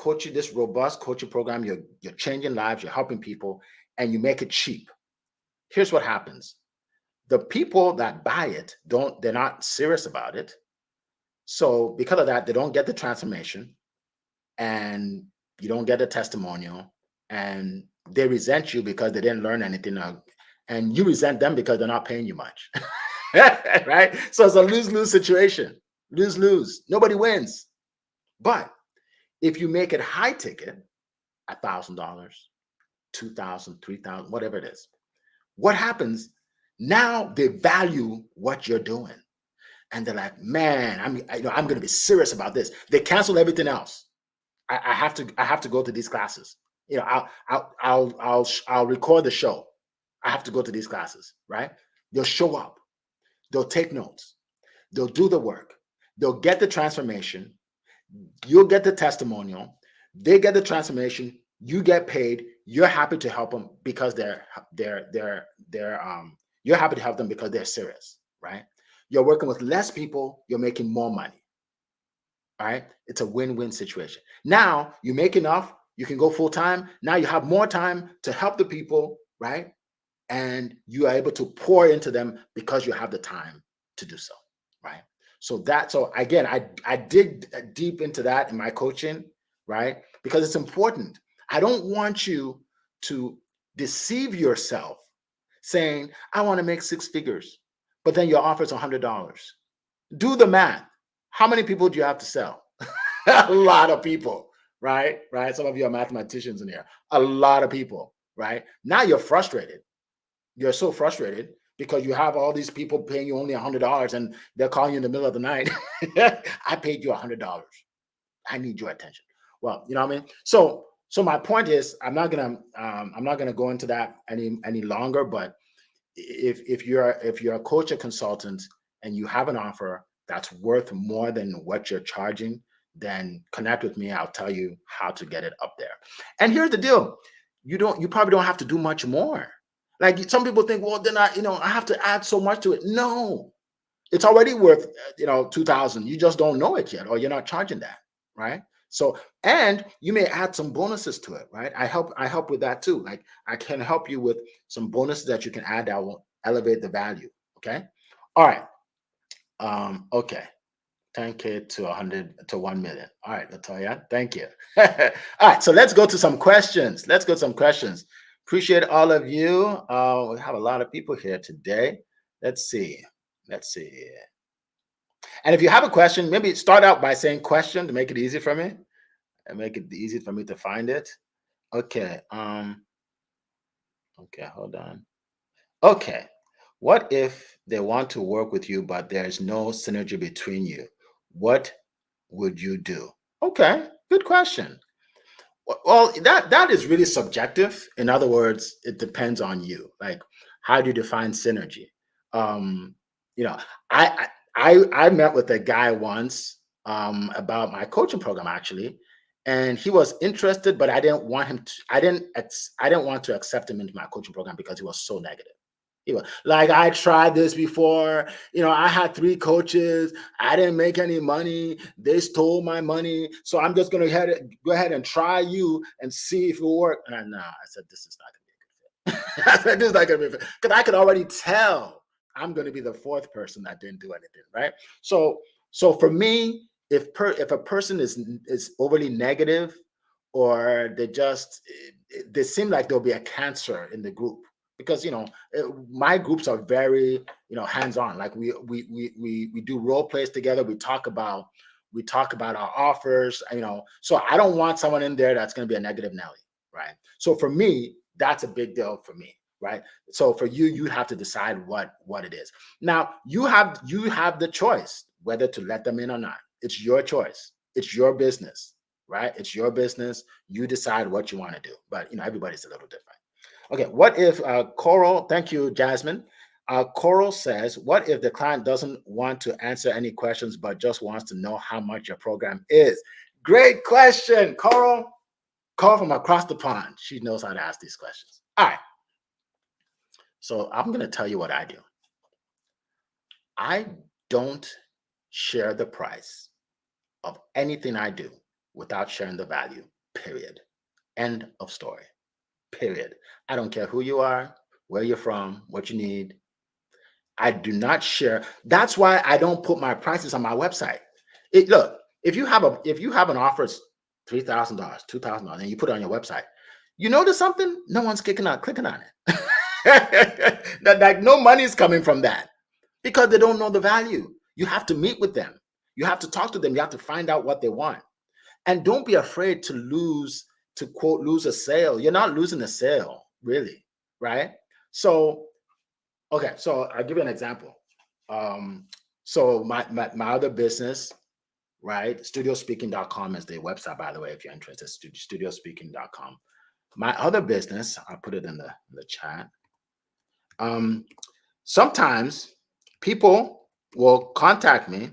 Speaker 1: robust coaching program, you're changing lives, you're helping people, and you make it cheap, here's what happens. The people that buy it they're not serious about it. So because of that, they don't get the transformation, and you don't get a testimonial, and they resent you because they didn't learn anything, and you resent them because they're not paying you much. Right? So it's a lose-lose situation. Lose-lose. Nobody wins. But if you make it high ticket, $1,000, 2,000, 3,000, whatever it is, what happens? Now they value what you're doing. And they're like, man, I'm going to be serious about this. They cancel everything else. I have to go to these classes. I'll record the show. I have to go to these classes, right? They'll show up. They'll take notes. They'll do the work. They'll get the transformation. You'll get the testimonial. They get the transformation. You get paid. You're happy to help them because you're happy to help them because they're serious, right? You're working with less people. You're making more money. All right. It's a win-win situation. Now you make enough, you can go full time. Now you have more time to help the people, right? And you are able to pour into them because you have the time to do so, right? So again, I dig deep into that in my coaching, right? Because it's important. I don't want you to deceive yourself saying, I want to make 6 figures, but then your offer is $100. Do the math. How many people do you have to sell? A lot of people, right? Right. Some of you are mathematicians in here. A lot of people, right? Now you're frustrated. You're so frustrated because you have all these people paying you only $100 and they're calling you in the middle of the night. I paid you $100. I need your attention. Well, you know what I mean? So my point is, I'm not gonna go into that any longer. But if you're a coach or consultant and you have an offer that's worth more than what you're charging, then connect with me. I'll tell you how to get it up there. And here's the deal. You probably don't have to do much more. Like some people think, well, then I have to add so much to it. No, it's already worth, 2,000. You just don't know it yet, or you're not charging that, right? So, and you may add some bonuses to it, right? I help with that too. Like I can help you with some bonuses that you can add that will elevate the value. Okay. All right. Okay. 10K to 100 to 1 million. All right, Latoya, thank you. All right, so let's go to some questions. Appreciate all of you. We have a lot of people here today. Let's see. And if you have a question, maybe start out by saying question to make it easy for me and make it easy for me to find it. Okay. Okay, hold on. Okay. What if they want to work with you, but there's no synergy between you? What would you do? Okay, good question. Well, that is really subjective. In other words, it depends on you. Like, how do you define synergy? Um, you know, I met with a guy once about my coaching program actually, and he was interested, but I didn't want him to. I didn't want to accept him into my coaching program because he was so negative. He was like, I tried this before. I had 3 coaches. I didn't make any money. They stole my money. So I'm just going to go ahead and try you and see if it will work. And I said, this is not going to be a good fit. I said, this is not going to be a good fit. Because I could already tell I'm going to be the 4th person that didn't do anything, right? So for me, if a person is overly negative, or they seem like there'll be a cancer in the group, because my groups are very hands-on. Like we do role plays together. We talk about We talk about our offers, so I don't want someone in there that's going to be a negative Nelly, right? So for me, that's a big deal for me, right? So for you, you have to decide what it is. Now you have the choice whether to let them in or not. It's your choice. It's your business, right? It's your business. You decide what you want to do. But everybody's a little different. Okay, what if Coral? Thank you, Jasmine. Coral says, what if the client doesn't want to answer any questions but just wants to know how much your program is? Great question, Coral. Call from across the pond. She knows how to ask these questions. All right. So I'm going to tell you what I do. I don't share the price of anything I do without sharing the value, period. End of story, period. I don't care who you are, where you're from, what you need. I do not share. That's why I don't put my prices on my website. Look, if you have an offer, it's $3,000, $2,000, and you put it on your website, you notice something? No one's clicking on it. Like no money is coming from that because they don't know the value. You have to meet with them. You have to talk to them. You have to find out what they want. And don't be afraid to quote, lose a sale. You're not losing a sale, really, right? So, okay, so I'll give you an example. So my other business, right? Studiospeaking.com is the website, by the way, if you're interested, studiospeaking.com. My other business, I'll put it in the chat. Sometimes people will contact me.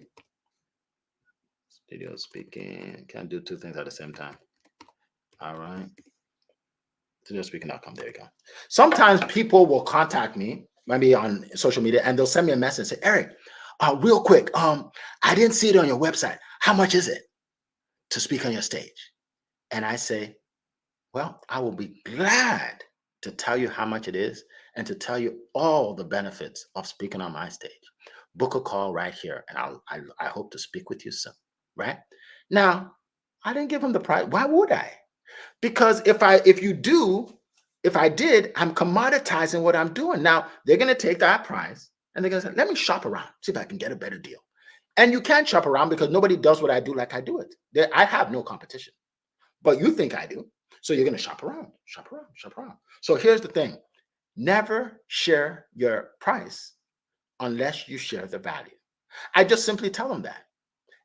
Speaker 1: Studio Speaking, can't do two things at the same time. All right. Studiospeaking.com, there you go. Sometimes people will contact me, maybe on social media, and they'll send me a message and say, Eric, real quick, I didn't see it on your website. How much is it to speak on your stage? And I say, well, I will be glad to tell you how much it is and to tell you all the benefits of speaking on my stage. Book a call right here, and I hope to speak with you soon, right? Now, I didn't give them the price. Why would I? Because if I did, I'm commoditizing what I'm doing. Now, they're going to take that price and they're going to say, let me shop around, see if I can get a better deal. And you can't shop around because nobody does what I do like I do it. I have no competition, but you think I do. So you're going to shop around, shop around, shop around. So here's the thing. Never share your price unless you share the value. I just simply tell them that.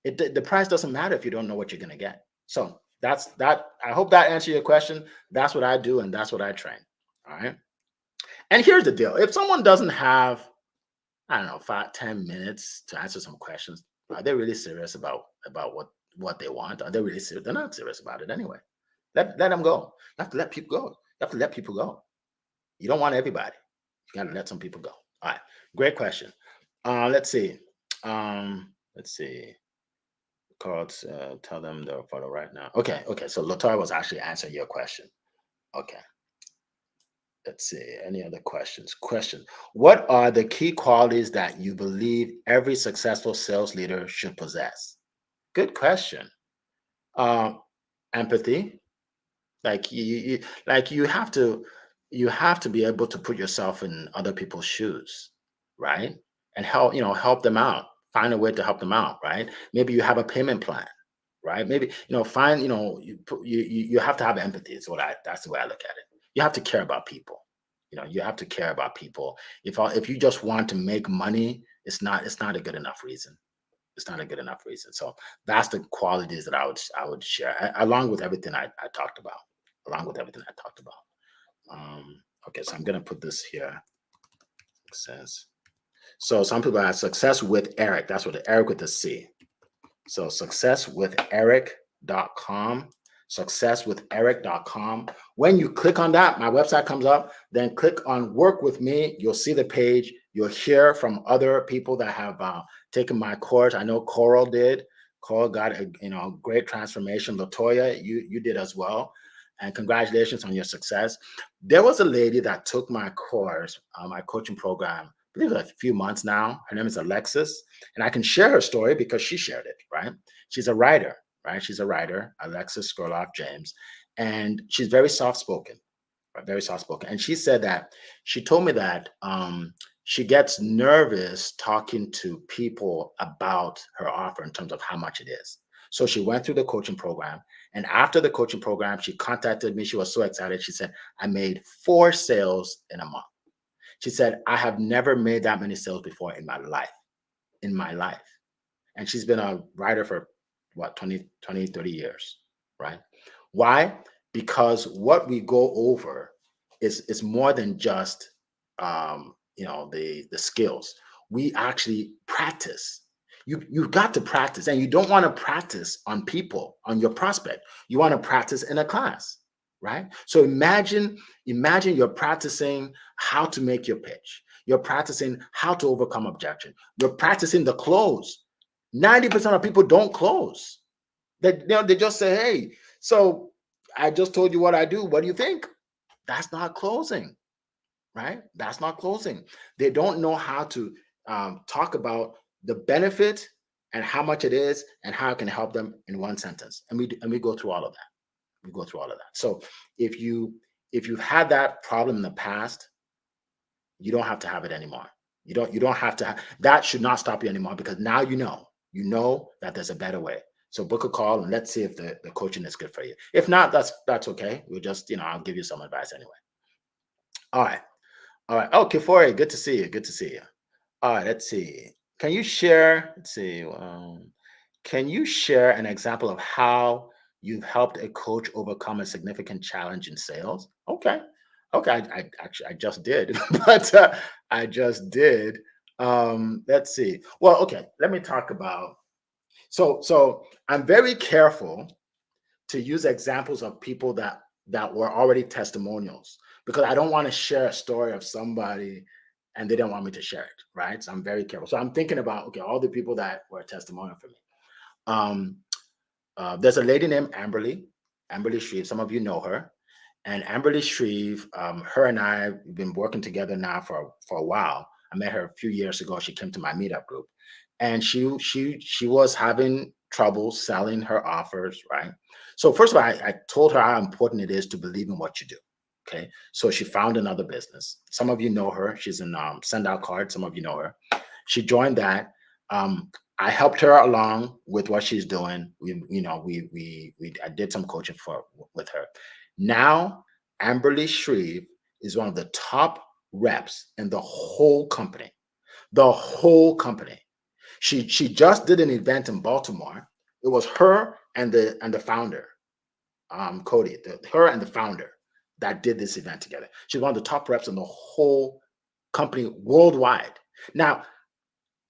Speaker 1: The price doesn't matter if you don't know what you're going to get. So that's that. I hope that answered your question. That's what I do, and that's what I train. All right. And here's the deal. If someone doesn't have, I don't know, 5-10 minutes to answer some questions, are they really serious about what they want? Are they really serious? They're not serious about it anyway. Let them go. You have to let people go. You have to let people go. You don't want everybody. You got to let some people go. All right. Great question. Let's see. Let's see. Cards, tell them they'll follow right now. Okay. So Latoya was actually answering your question. Okay. Let's see. Any other questions? What are the key qualities that you believe every successful sales leader should possess? Good question. Empathy. Like you have to be able to put yourself in other people's shoes, right? And help them out. Find a way to help them out, right? Maybe you have a payment plan, right? Maybe find you have to have empathy. That's the way I look at it. You have to care about people. You have to care about people. If you just want to make money, it's not a good enough reason. It's not a good enough reason. So that's the qualities that I would share along with everything I talked about. Along with everything I talked about. Okay, so I'm gonna put this here. Success. So some people have success with Eric. That's what Eric with the C. So successwitheric.com. Successwitheric.com. When you click on that, my website comes up. Then click on work with me. You'll see the page. You'll hear from other people that have taken my course. I know Coral did. Coral got a great transformation. Latoya, you did as well. And congratulations on your success. There was a lady that took my course, my coaching program, I believe a few months now. Her name is Alexis, and I can share her story because she shared it, right? She's a writer, right? She's a writer, Alexis Scurloff James, and she's very soft-spoken, right? Very soft-spoken. And she said that, she told me that she gets nervous talking to people about her offer in terms of how much it is. So she went through the coaching program. And after the coaching program, she contacted me. She was so excited. She said, I made 4 sales in a month. She said, I have never made that many sales before in my life, in my life. And she's been a writer for what, 30 years, right? Why? Because what we go over is more than just the skills. We actually practice. You've got to practice, and you don't want to practice on people, on your prospect. You want to practice in a class, right? So imagine you're practicing how to make your pitch. You're practicing how to overcome objection. You're practicing the close. 90% of people don't close. They just say, hey, so I just told you what I do. What do you think? That's not closing, right? That's not closing. They don't know how to talk about the benefit and how much it is and how it can help them in one sentence. And we go through all of that. We go through all of that. So if you've had that problem in the past, you don't have to have it anymore. You don't have to that should not stop you anymore, because now you know that there's a better way. So book a call and let's see if the coaching is good for you. If not, that's okay. We'll just, I'll give you some advice anyway. All right. All right. Oh, Kifori, good to see you. Good to see you. All right, let's see. Can you share, let's see, can you share an example of how you've helped a coach overcome a significant challenge in sales? Okay. Okay, I just did, but I just did. Let's see. Well, okay, let me talk about. So I'm very careful to use examples of people that were already testimonials, because I don't want to share a story of somebody and they don't want me to share it, right? So I'm very careful. So I'm thinking about, okay, all the people that were testimonial for me. Um, there's a lady named Amberly Shreve. Some of you know her. And Amberly Shreve, her and I have been working together now for a while. I met her a few years ago. She came to my meetup group, and she was having trouble selling her offers, right? So first of all, I told her how important it is to believe in what you do. Okay, so she found another business. Some of you know her. She's in Send Out Cards. Some of you know her. She joined that. I helped her along with what she's doing. I did some coaching with her. Now, Amberly Shreve is one of the top reps in the whole company. The whole company. She just did an event in Baltimore. It was her and the founder, Cody, her and the founder that did this event together. She's one of the top reps in the whole company worldwide. Now,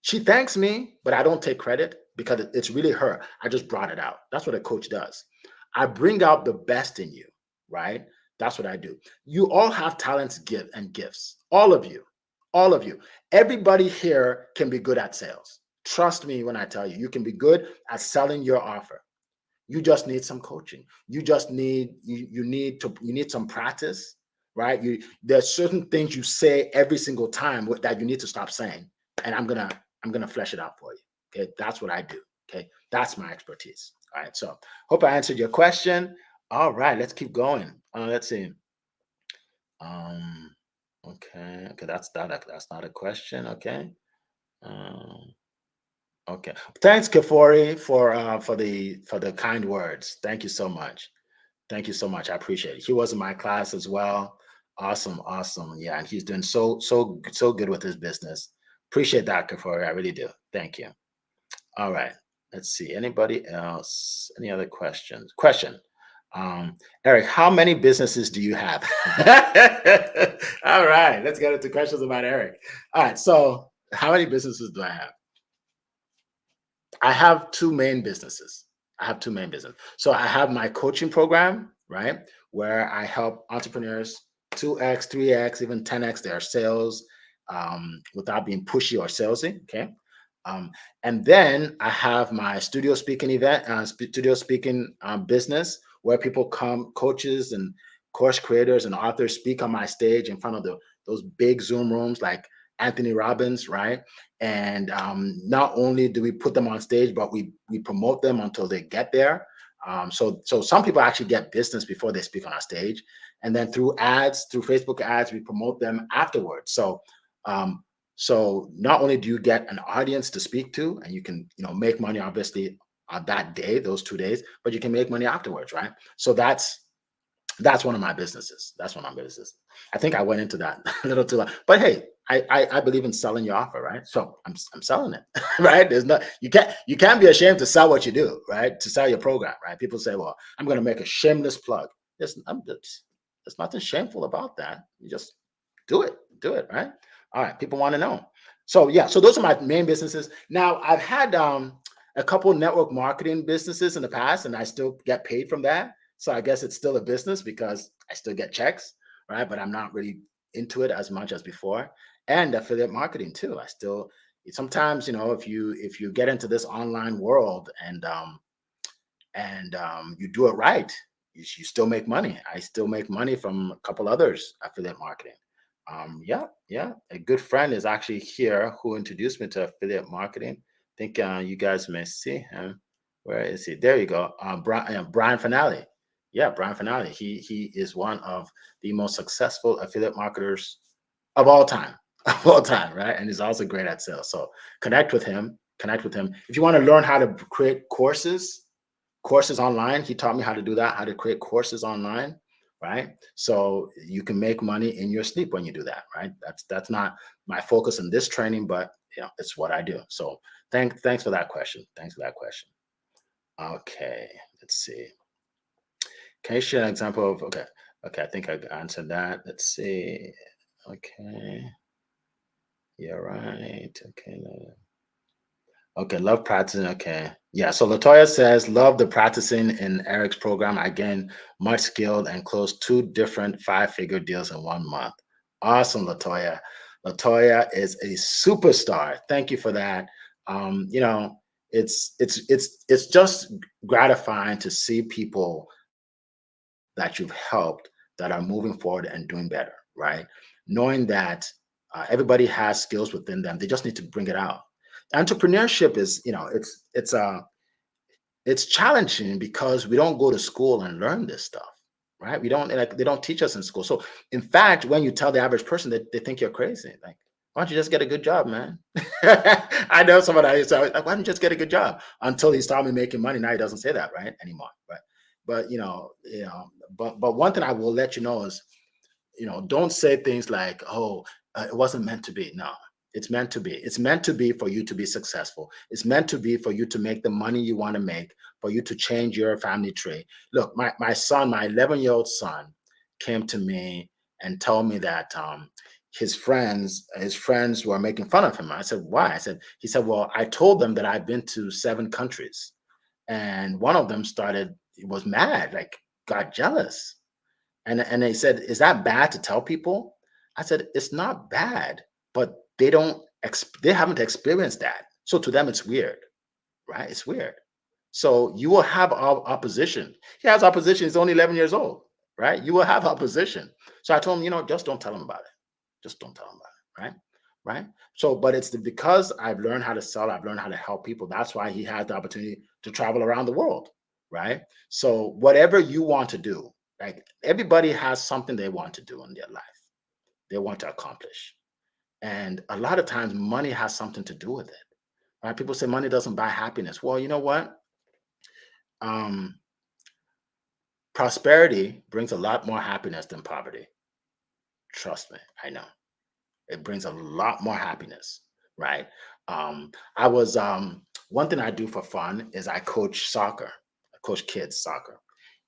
Speaker 1: she thanks me, but I don't take credit because it's really her. I just brought it out. That's what a coach does. I bring out the best in you, right? That's what I do. You all have talents, gifts. All of you. All of you. Everybody here can be good at sales. Trust me when I tell you, you can be good at selling your offer. You just need some coaching. You just need you need some practice, right? There's certain things you say every single time that you need to stop saying, and I'm gonna flesh it out for you. Okay, that's what I do. Okay, that's my expertise. All right, so hope I answered your question. All right, let's keep going. Let's see. Um, okay, that's not a question. Okay. Um, Okay. Thanks, Kafori, for the kind words. Thank you so much. Thank you so much. I appreciate it. He was in my class as well. Awesome, awesome. Yeah, and he's doing so good with his business. Appreciate that, Kafori. I really do. Thank you. All right. Let's see. Anybody else? Any other questions? Question. Eric, how many businesses do you have? All right. Let's get into questions about Eric. All right. So, how many businesses do I have? I have two main businesses. I have two main businesses. So I have my coaching program, right, where I help entrepreneurs 2x, 3x, even 10x their sales without being pushy or salesy. Okay. And then I have my studio speaking business where people come, coaches and course creators and authors speak on my stage in front of those big Zoom rooms like Anthony Robbins, right? And not only do we put them on stage, but we promote them until they get there. So some people actually get business before they speak on our stage, and then through Facebook ads, we promote them afterwards. So not only do you get an audience to speak to, and you can make money obviously that day, those 2 days, but you can make money afterwards, right? So that's one of my businesses. That's one of my businesses. I think I went into that a little too long, but hey, I believe in selling your offer, right? So I'm selling it, right? There's not you can't be ashamed to sell what you do, right? To sell your program, right? People say, well, I'm going to make a shameless plug. There's nothing shameful about that. You just do it, right? All right, people want to know. So yeah, so those are my main businesses. Now I've had a couple network marketing businesses in the past, and I still get paid from that. So I guess it's still a business because I still get checks, right? But I'm not really into it as much as before. And affiliate marketing too. I still sometimes, if you get into this online world and you do it right, you still make money. I still make money from a couple others affiliate marketing. Yeah, yeah. A good friend is actually here who introduced me to affiliate marketing. I think you guys may see him. Where is he? There you go. Brian Finale. Yeah, Brian Finale. He is one of the most successful affiliate marketers of all time, of all time, right? And he's also great at sales. So connect with him. Connect with him. If you want to learn how to create courses online. He taught me how to do that, how to create courses online, right? So you can make money in your sleep when you do that, right? That's not my focus in this training, but it's what I do. So thanks for that question. Thanks for that question. Okay, let's see. Can you share an example of okay, I think I answered that. Let's see. Okay, you're right. Okay, no. Okay, love practicing. Okay. Yeah. So Latoya says, love the practicing in Eric's program. I gained much skilled and closed two different five-figure deals in 1 month. Awesome, Latoya. Latoya is a superstar. Thank you for that. It's just gratifying to see people that you've helped that are moving forward and doing better, right? Knowing that everybody has skills within them, they just need to bring it out. Entrepreneurship is, it's challenging because we don't go to school and learn this stuff, right? We don't like they don't teach us in school. So in fact, when you tell the average person that they think you're crazy, like, why don't you just get a good job, man? I know someone I used to like, why don't you just get a good job? Until he started making money. Now he doesn't say that right anymore. But but one thing I will let you know is, don't say things like, oh, it wasn't meant to be. No, it's meant to be. It's meant to be for you to be successful. It's meant to be for you to make the money you want to make, for you to change your family tree. Look, my son, my 11-year-old son, came to me and told me that his friends were making fun of him. I said, why? He said, well, I told them that I've been to 7 countries, and one of them was mad, like got jealous. And they said, "Is that bad to tell people?" I said, "It's not bad, but they haven't experienced that. So to them it's weird, right? It's weird. So you will have opposition. He has opposition. He's only 11 years old, right? You will have opposition. So I told him, just don't tell him about it. Just don't tell him about it, right? Right? So, but because I've learned how to sell, I've learned how to help people. That's why he has the opportunity to travel around the world, right? So whatever you want to do, like everybody has something they want to do in their life, they want to accomplish. And a lot of times money has something to do with it. Right? People say money doesn't buy happiness. Well, you know what? Um, Prosperity brings a lot more happiness than poverty. Trust me, I know. It brings a lot more happiness, right? I was One thing I do for fun is I coach soccer. I coach kids soccer,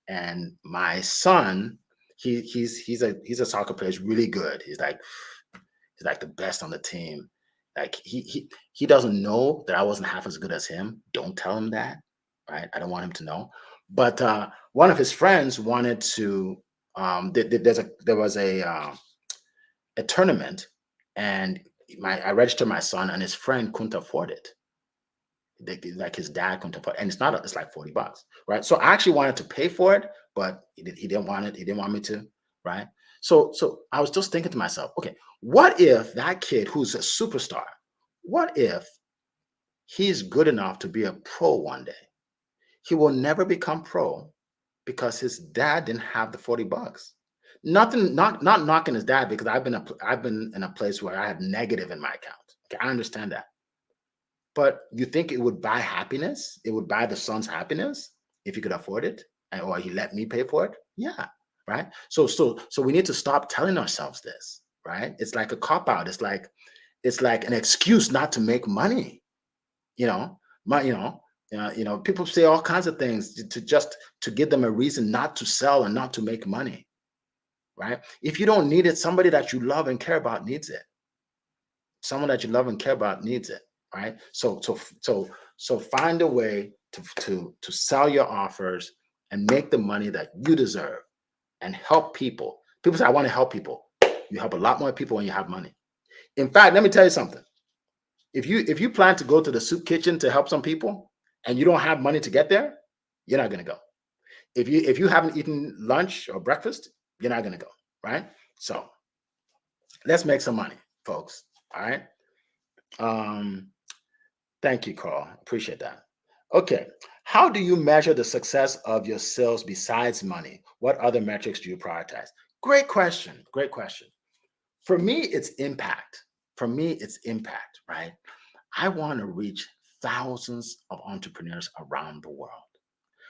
Speaker 1: and my son, he's a soccer player. He's really good. He's like the best on the team. Like he doesn't know that I wasn't half as good as him. Don't tell him that, right? I don't want him to know. But one of his friends wanted to. There was a tournament, and I registered my son, and his friend couldn't afford it. Like his dad couldn't afford it, and it's like $40, right? So I actually wanted to pay for it, but he didn't want it. He didn't want me to, right? So I was just thinking to myself, okay, what if that kid who's a superstar, what if he's good enough to be a pro one day? He will never become pro because his dad didn't have the $40. Nothing, not knocking his dad, because I've been in a place where I had negative in my account. Okay, I understand that. But you think it would buy happiness? It would buy the son's happiness if he could afford it, or he let me pay for it? Yeah, right. So we need to stop telling ourselves this, right? It's like a cop out. It's like an excuse not to make money. You know, my people say all kinds of things to just to give them a reason not to sell and not to make money, right? If you don't need it, somebody that you love and care about needs it. Someone that you love and care about needs it, right? So find a way to sell your offers and make the money that you deserve and help people. People say, I want to help people. You help a lot more people when you have money. In fact, let me tell you something. If you plan to go to the soup kitchen to help some people and you don't have money to get there, you're not going to go. If you haven't eaten lunch or breakfast, you're not going to go, right? So let's make some money, folks. All right. Um, Thank you, Carl. Appreciate that. Okay. How do you measure the success of your sales besides money? What other metrics do you prioritize? Great question. Great question. For me, it's impact. For me, it's impact, right? I want to reach thousands of entrepreneurs around the world.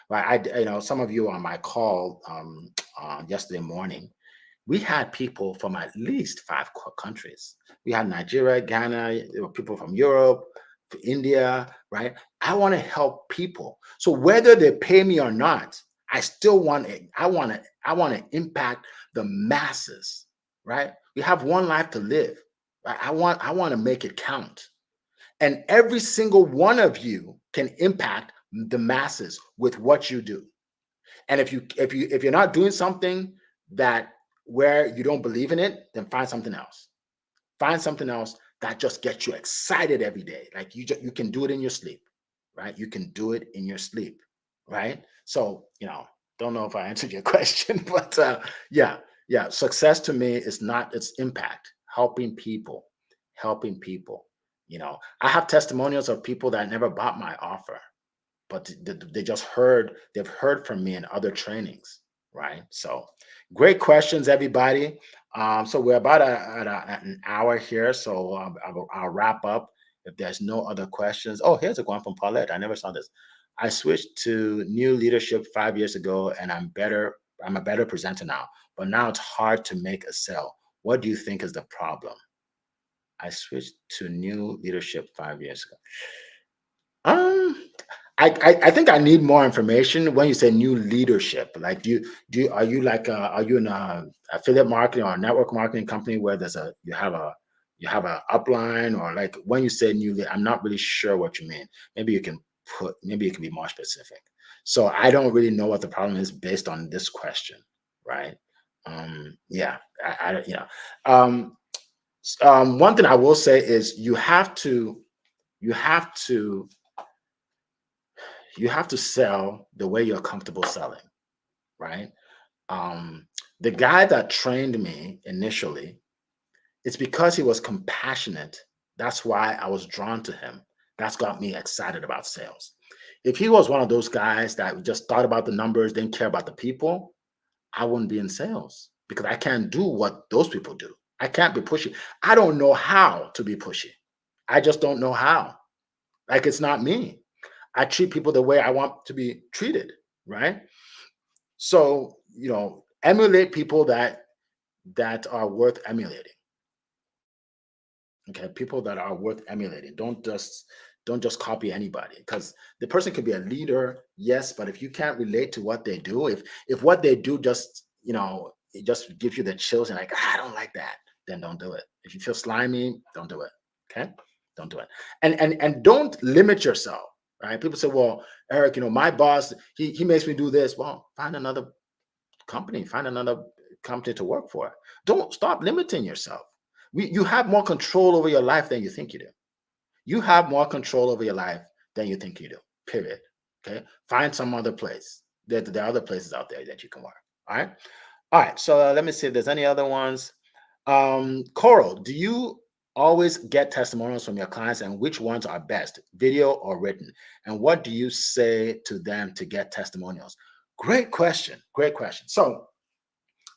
Speaker 1: Right? Some of you on my call yesterday morning, we had people from at least five countries. We had Nigeria, Ghana, people from Europe, India, right? I want to help people. So whether they pay me or not, I still want it. I want to impact the masses, right? We have one life to live. Right? I want to make it count. And every single one of you can impact the masses with what you do. And if you're not doing something that where you don't believe in it, then find something else. Find something else that just gets you excited every day. Like you can do it in your sleep, right? You can do it in your sleep, right? So, don't know if I answered your question, but yeah, yeah. Success to me is not its impact, helping people. I have testimonials of people that never bought my offer, but they've heard from me in other trainings, right? So great questions, everybody. So we're about at an hour here, so I'll wrap up if there's no other questions. Oh, here's a one from Paulette. I never saw this. I switched to new leadership 5 years ago, and I'm a better presenter now, but now it's hard to make a sale. What do you think is the problem? I switched to new leadership 5 years ago. Um, I think I need more information when you say new leadership. Like, are you like are you in a affiliate marketing or a network marketing company where you have a upline, or like when you say new I'm not really sure what you mean. Maybe you can be more specific. So I don't really know what the problem is based on this question, right? Yeah, I one thing I will say is you have to sell the way you're comfortable selling, right? The guy that trained me initially, it's because he was compassionate. That's why I was drawn to him. That's got me excited about sales. If he was one of those guys that just thought about the numbers, didn't care about the people, I wouldn't be in sales because I can't do what those people do. I can't be pushy. I don't know how to be pushy. I just don't know how. Like, it's not me. I treat people the way I want to be treated, right? So, emulate people that are worth emulating. Okay, people that are worth emulating. Don't just copy anybody, because the person could be a leader, yes, but if you can't relate to what they do, if what they do just, it just gives you the chills and like, I don't like that, then don't do it. If you feel slimy, don't do it. Okay? Don't do it. And don't limit yourself, right? People say, well, Eric, my boss, he makes me do this. Well, find another company to work for. Don't stop limiting yourself. You have more control over your life than you think you do. You have more control over your life than you think you do. Period. Okay. Find some other place. There are other places out there that you can work. All right. All right. So let me see if there's any other ones. Coral, do you always get testimonials from your clients, and which ones are best, video or written? And what do you say to them to get testimonials? Great question. Great question. So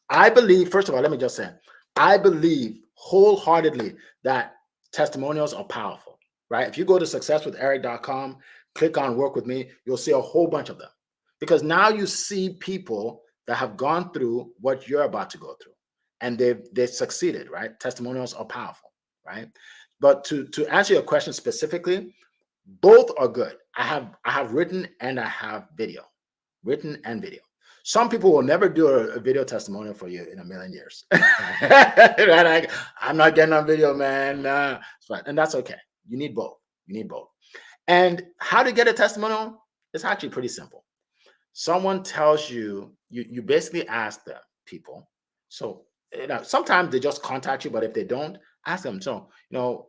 Speaker 1: I believe, first of all, let me just say, I believe wholeheartedly that testimonials are powerful, right? If you go to successwitheric.com, click on work with me, you'll see a whole bunch of them, because now you see people that have gone through what you're about to go through, and they've succeeded, right? Testimonials are powerful, right? But to answer your question specifically, both are good. I have written and I have video, written and video. Some people will never do a video testimonial for you in a million years. Right? I'm not getting on video, man. Nah. And that's okay. You need both. You need both. And how to get a testimonial is actually pretty simple. Someone tells you, you basically ask the people. So, sometimes they just contact you, but if they don't, ask them. So,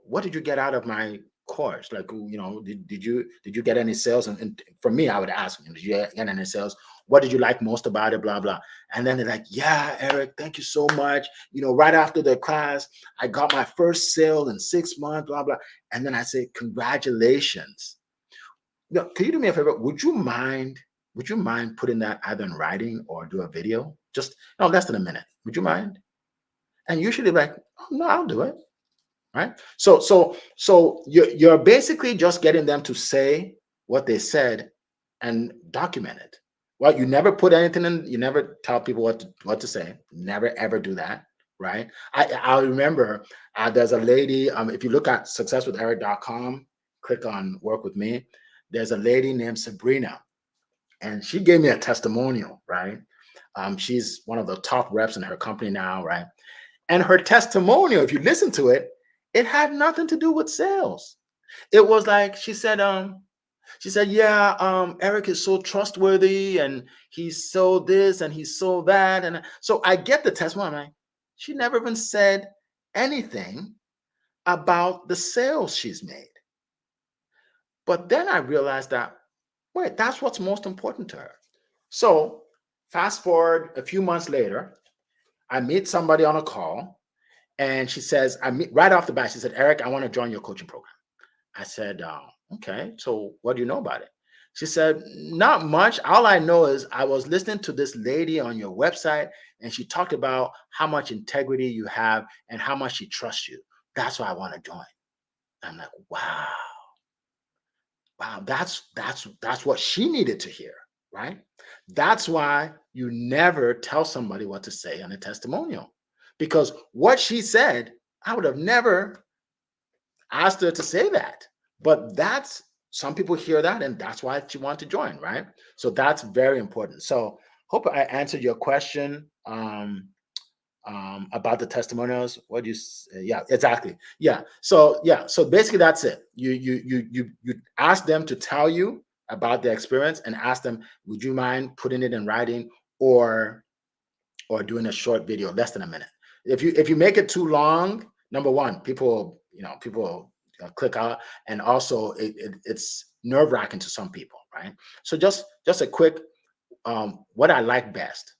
Speaker 1: what did you get out of my course? Like, did you get any sales? And for me, I would ask them, did you get any sales? What did you like most about it? Blah, blah. And then they're like, yeah, Eric, thank you so much. Right after the class, I got my first sale in 6 months, blah, blah. And then I say, congratulations. Can you do me a favor? Would you mind putting that either in writing or do a video? Just less than a minute. Would you mind? And usually, like, oh, no, I'll do it. Right. So you're basically just getting them to say what they said and document it. Well, you never put anything in. You never tell people what to say. Never ever do that. Right. I remember there's a lady. If you look at successwitheric.com, click on work with me. There's a lady named Sabrina, and she gave me a testimonial. Right. She's one of the top reps in her company now. Right. And her testimonial, if you listen to it, it had nothing to do with sales. It was like she said, yeah, Eric is so trustworthy, and he's so this and he's so that. And so I get the testimony. I'm like, she never even said anything about the sales she's made. But then I realized that, wait, that's what's most important to her. So fast forward a few months later, I meet somebody on a call. And she says, right off the bat, she said, Eric, I want to join your coaching program. I said, okay, so what do you know about it? She said, not much. All I know is I was listening to this lady on your website, and she talked about how much integrity you have and how much she trusts you. That's why I want to join. I'm like, wow, that's what she needed to hear, right? That's why you never tell somebody what to say on a testimonial. Because what she said, I would have never asked her to say that. But some people hear that, and that's why she wants to join, right? So that's very important. So hope I answered your question about the testimonials. What do you say? Yeah, exactly. Yeah. So basically that's it. You ask them to tell you about the experience, and ask them, would you mind putting it in writing or doing a short video, less than a minute. If you make it too long, number one, people click out, and also it's nerve-wracking to some people, right? So just a quick what I like best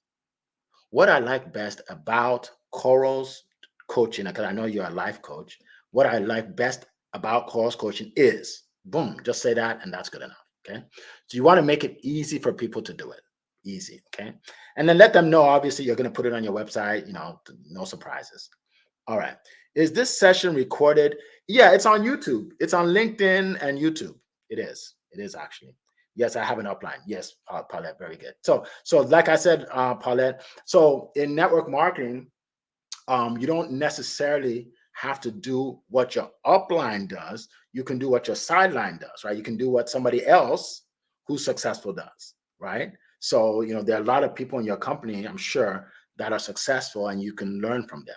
Speaker 1: about Coral's coaching, because I know you're a life coach. What I like best about Coral's coaching is, boom, just say that, and that's good enough. Okay. So you want to make it easy for people to do it. Easy. Okay. And then let them know, obviously, you're going to put it on your website, no surprises. All right. Is this session recorded? Yeah, it's on YouTube. It's on LinkedIn and YouTube. It is. It is actually. Yes, I have an upline. Yes, Paulette, very good. So like I said, Paulette, so in network marketing, you don't necessarily have to do what your upline does. You can do what your sideline does, right? You can do what somebody else who's successful does, right? So, there are a lot of people in your company, I'm sure, that are successful, and you can learn from them.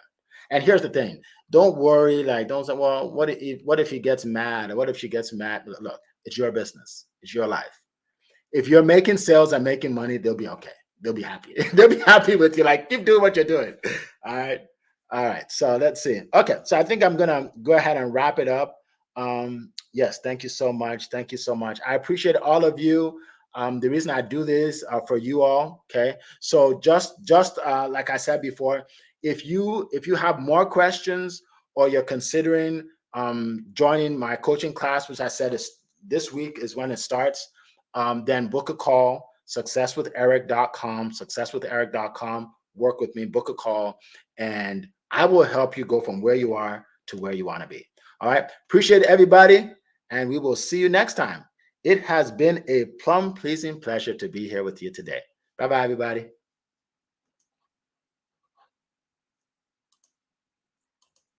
Speaker 1: And here's the thing. Don't worry, don't say, well, what if he gets mad, or what if she gets mad? Look, it's your business. It's your life. If you're making sales and making money, they'll be okay. They'll be happy. They'll be happy with you. Like, keep doing what you're doing. All right. All right. So let's see. Okay. So I think I'm going to go ahead and wrap it up. Yes. Thank you so much. Thank you so much. I appreciate all of you. The reason I do this for you all. Okay. So just like I said before, if you have more questions, or you're considering joining my coaching class, which I said is this week is when it starts, then book a call, successwitheric.com, work with me, book a call, and I will help you go from where you are to where you want to be. All right. Appreciate everybody. and we will see you next time. It has been a plum-pleasing pleasure to be here with you today. Bye-bye, everybody.